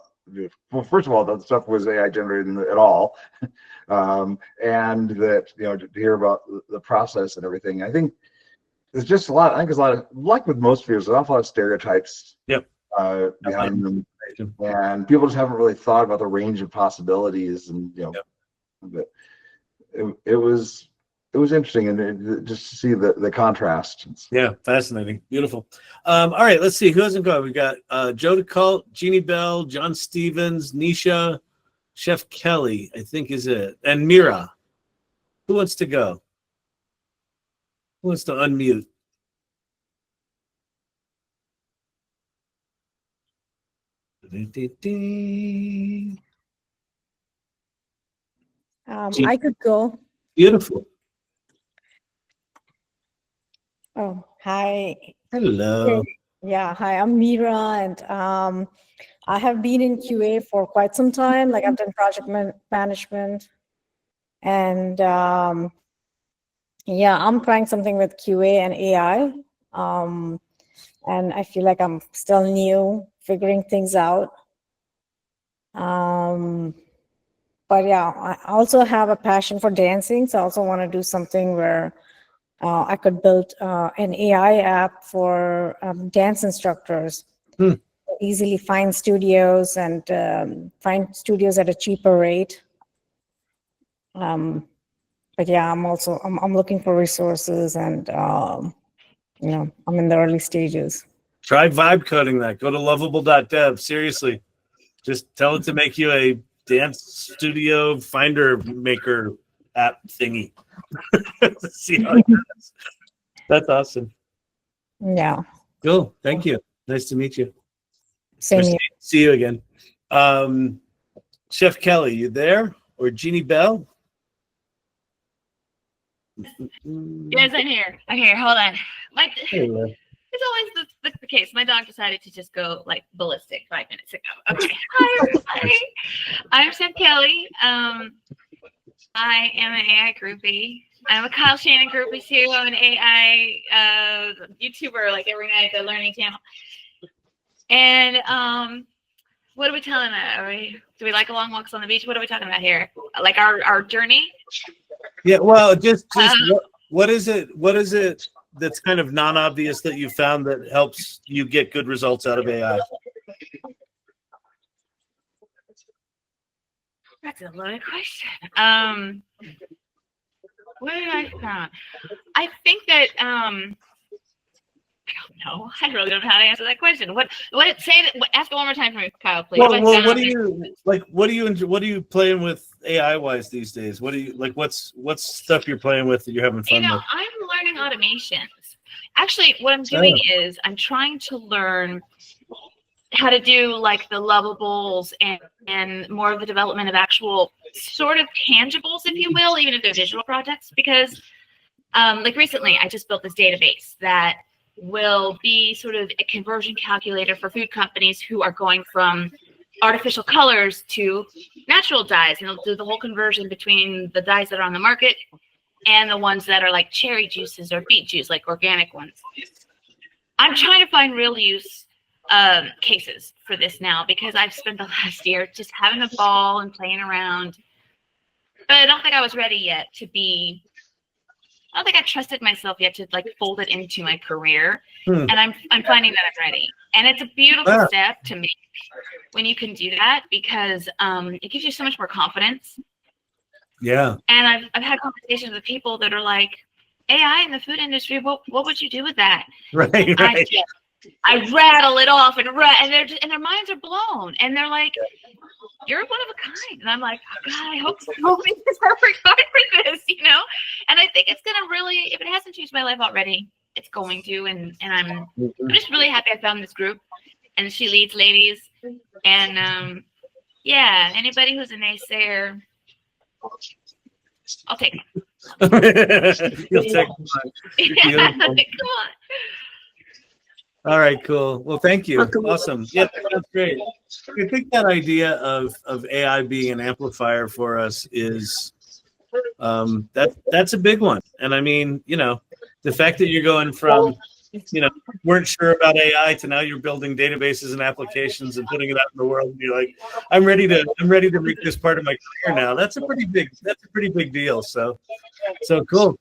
Well, first of all, that stuff was AI generated at all, and that to hear about the process and everything. I think there's just a lot. I think there's a lot of, like with most fears, there's an awful lot of stereotypes behind them, and people just haven't really thought about the range of possibilities. And but it was interesting, and just to see the contrast. Yeah, fascinating, beautiful. All right, let's see who hasn't gone. We got Joe DeCult, Jeannie Bell, John Stevens, Nisha, Chef Kelly, I think is it, and Mira. Who wants to go? Who wants to unmute? I could go. Beautiful. Oh, hi. Hello. Yeah, hi, I'm Mira, and I have been in QA for quite some time. Like, I've done project management, and yeah, I'm trying something with QA and AI, and I feel like I'm still new, figuring things out. But yeah, I also have a passion for dancing, so I also want to do something where I could build an AI app for dance instructors. Easily find studios and find studios at a cheaper rate. But yeah, I'm looking for resources, and I'm in the early stages. Try vibe coding that. Go to lovable.dev. Seriously, just tell it to make you a dance studio finder maker app thingy. See how it does. That's awesome. Yeah. Cool. Thank you. Nice to meet you. Same here. See you again. Chef Kelly, you there? Or Jeannie Bell? Yes, I'm here. Hold on. It's always the case. My dog decided to just go like ballistic 5 minutes ago. Okay. Hi, everybody. I'm Chef Kelly. I am an AI groupie. I'm a Kyle Shannon groupie too. I'm an AI YouTuber, like every night at the Learning Channel. And what are we telling do we like long walks on the beach? What are we talking about here? Like our journey? Yeah, well, just what is it that's kind of non-obvious that you found that helps you get good results out of AI? That's a loaded question. What did I find? I think that I don't know. I really don't know how to answer that question. Ask it one more time for me, Kyle, please. Well, what do you like? What are you playing with AI wise these days? What do you like? What's stuff you're playing with that you're having fun with? I'm learning automations. Actually, what I'm doing is I'm trying to learn how to do like the lovables and more of the development of actual sort of tangibles, if you will, even if they're digital projects. Because like recently, I just built this database that will be sort of a conversion calculator for food companies who are going from artificial colors to natural dyes, and it'll do the whole conversion between the dyes that are on the market and the ones that are like cherry juices or beet juice, like organic ones. I'm trying to find real use cases for this now, because I've spent the last year just having a ball and playing around. But I don't think I was ready yet to be. I don't think I trusted myself yet to like fold it into my career. And I'm finding that I'm ready. And it's a beautiful step to make when you can do that, because it gives you so much more confidence. Yeah. And I've had conversations with people that are like, AI in the food industry, what would you do with that? Right, right. I rattle it off and their minds are blown, and they're like, "You're one of a kind," and I'm like, oh, "God, I hope so." Because I worked hard for this, you know. And I think it's gonna really, if it hasn't changed my life already, it's going to. And I'm just really happy I found this group, and she leads ladies, and yeah, anybody who's a naysayer, I'll take it. You'll take one. Yeah, come on. All right, cool. Well, thank you. Awesome. Yeah, that's great. I think that idea of AI being an amplifier for us is that's a big one. And I mean, you know, the fact that you're going from, you know, weren't sure about AI to now you're building databases and applications and putting it out in the world, and you're like, I'm ready to make this part of my career now. That's a pretty big deal. So cool.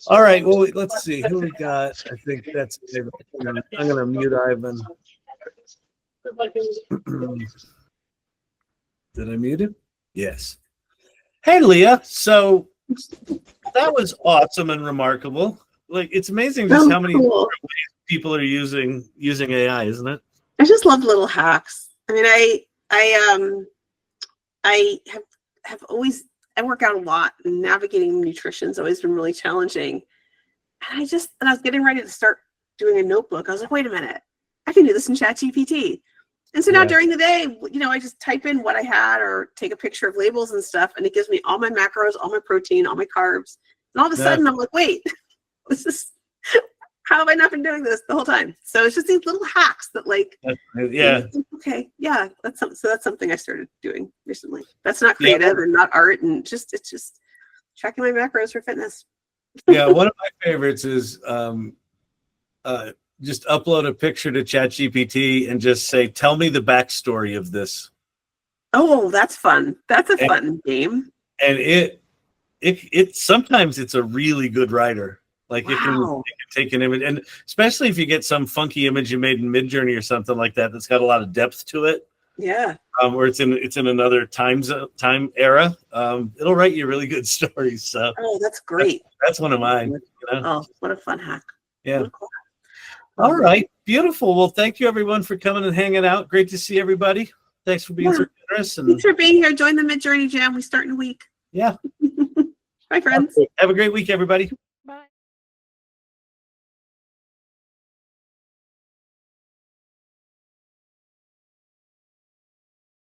All right, well, let's see who we got. I think that's it. I'm gonna mute Ivan. Did I mute him? Yes. Hey, Leah. So that was awesome and remarkable. Like, it's amazing just how many ways people are using AI, isn't it? I just love little hacks. I mean, I have always, I work out a lot, and navigating nutrition's always been really challenging. And I was getting ready to start doing a notebook. I was like, wait a minute, I can do this in ChatGPT. And so now during the day, you know, I just type in what I had or take a picture of labels and stuff, and it gives me all my macros, all my protein, all my carbs. And all of a sudden I'm like, wait, how have I not been doing this the whole time? So it's just these little hacks that, like, okay, yeah, that's something I started doing recently. That's not creative or not art, and it's just tracking my macros for fitness. Yeah, one of my favorites is just upload a picture to ChatGPT and just say, tell me the backstory of this. Oh, that's fun. That's a fun game. And it sometimes it's a really good writer. Like it can take an image, and especially if you get some funky image you made in Midjourney or something like that that's got a lot of depth to it. Yeah. Or it's in another time era. It'll write you really good stories. So that's great. That's one of mine. You know? Oh, what a fun hack. Yeah. All right. Beautiful. Well, thank you everyone for coming and hanging out. Great to see everybody. Thanks for being so generous. And thanks for being here. Join the Midjourney Jam. We start in a week. Yeah. Bye, friends. Have a great week, everybody.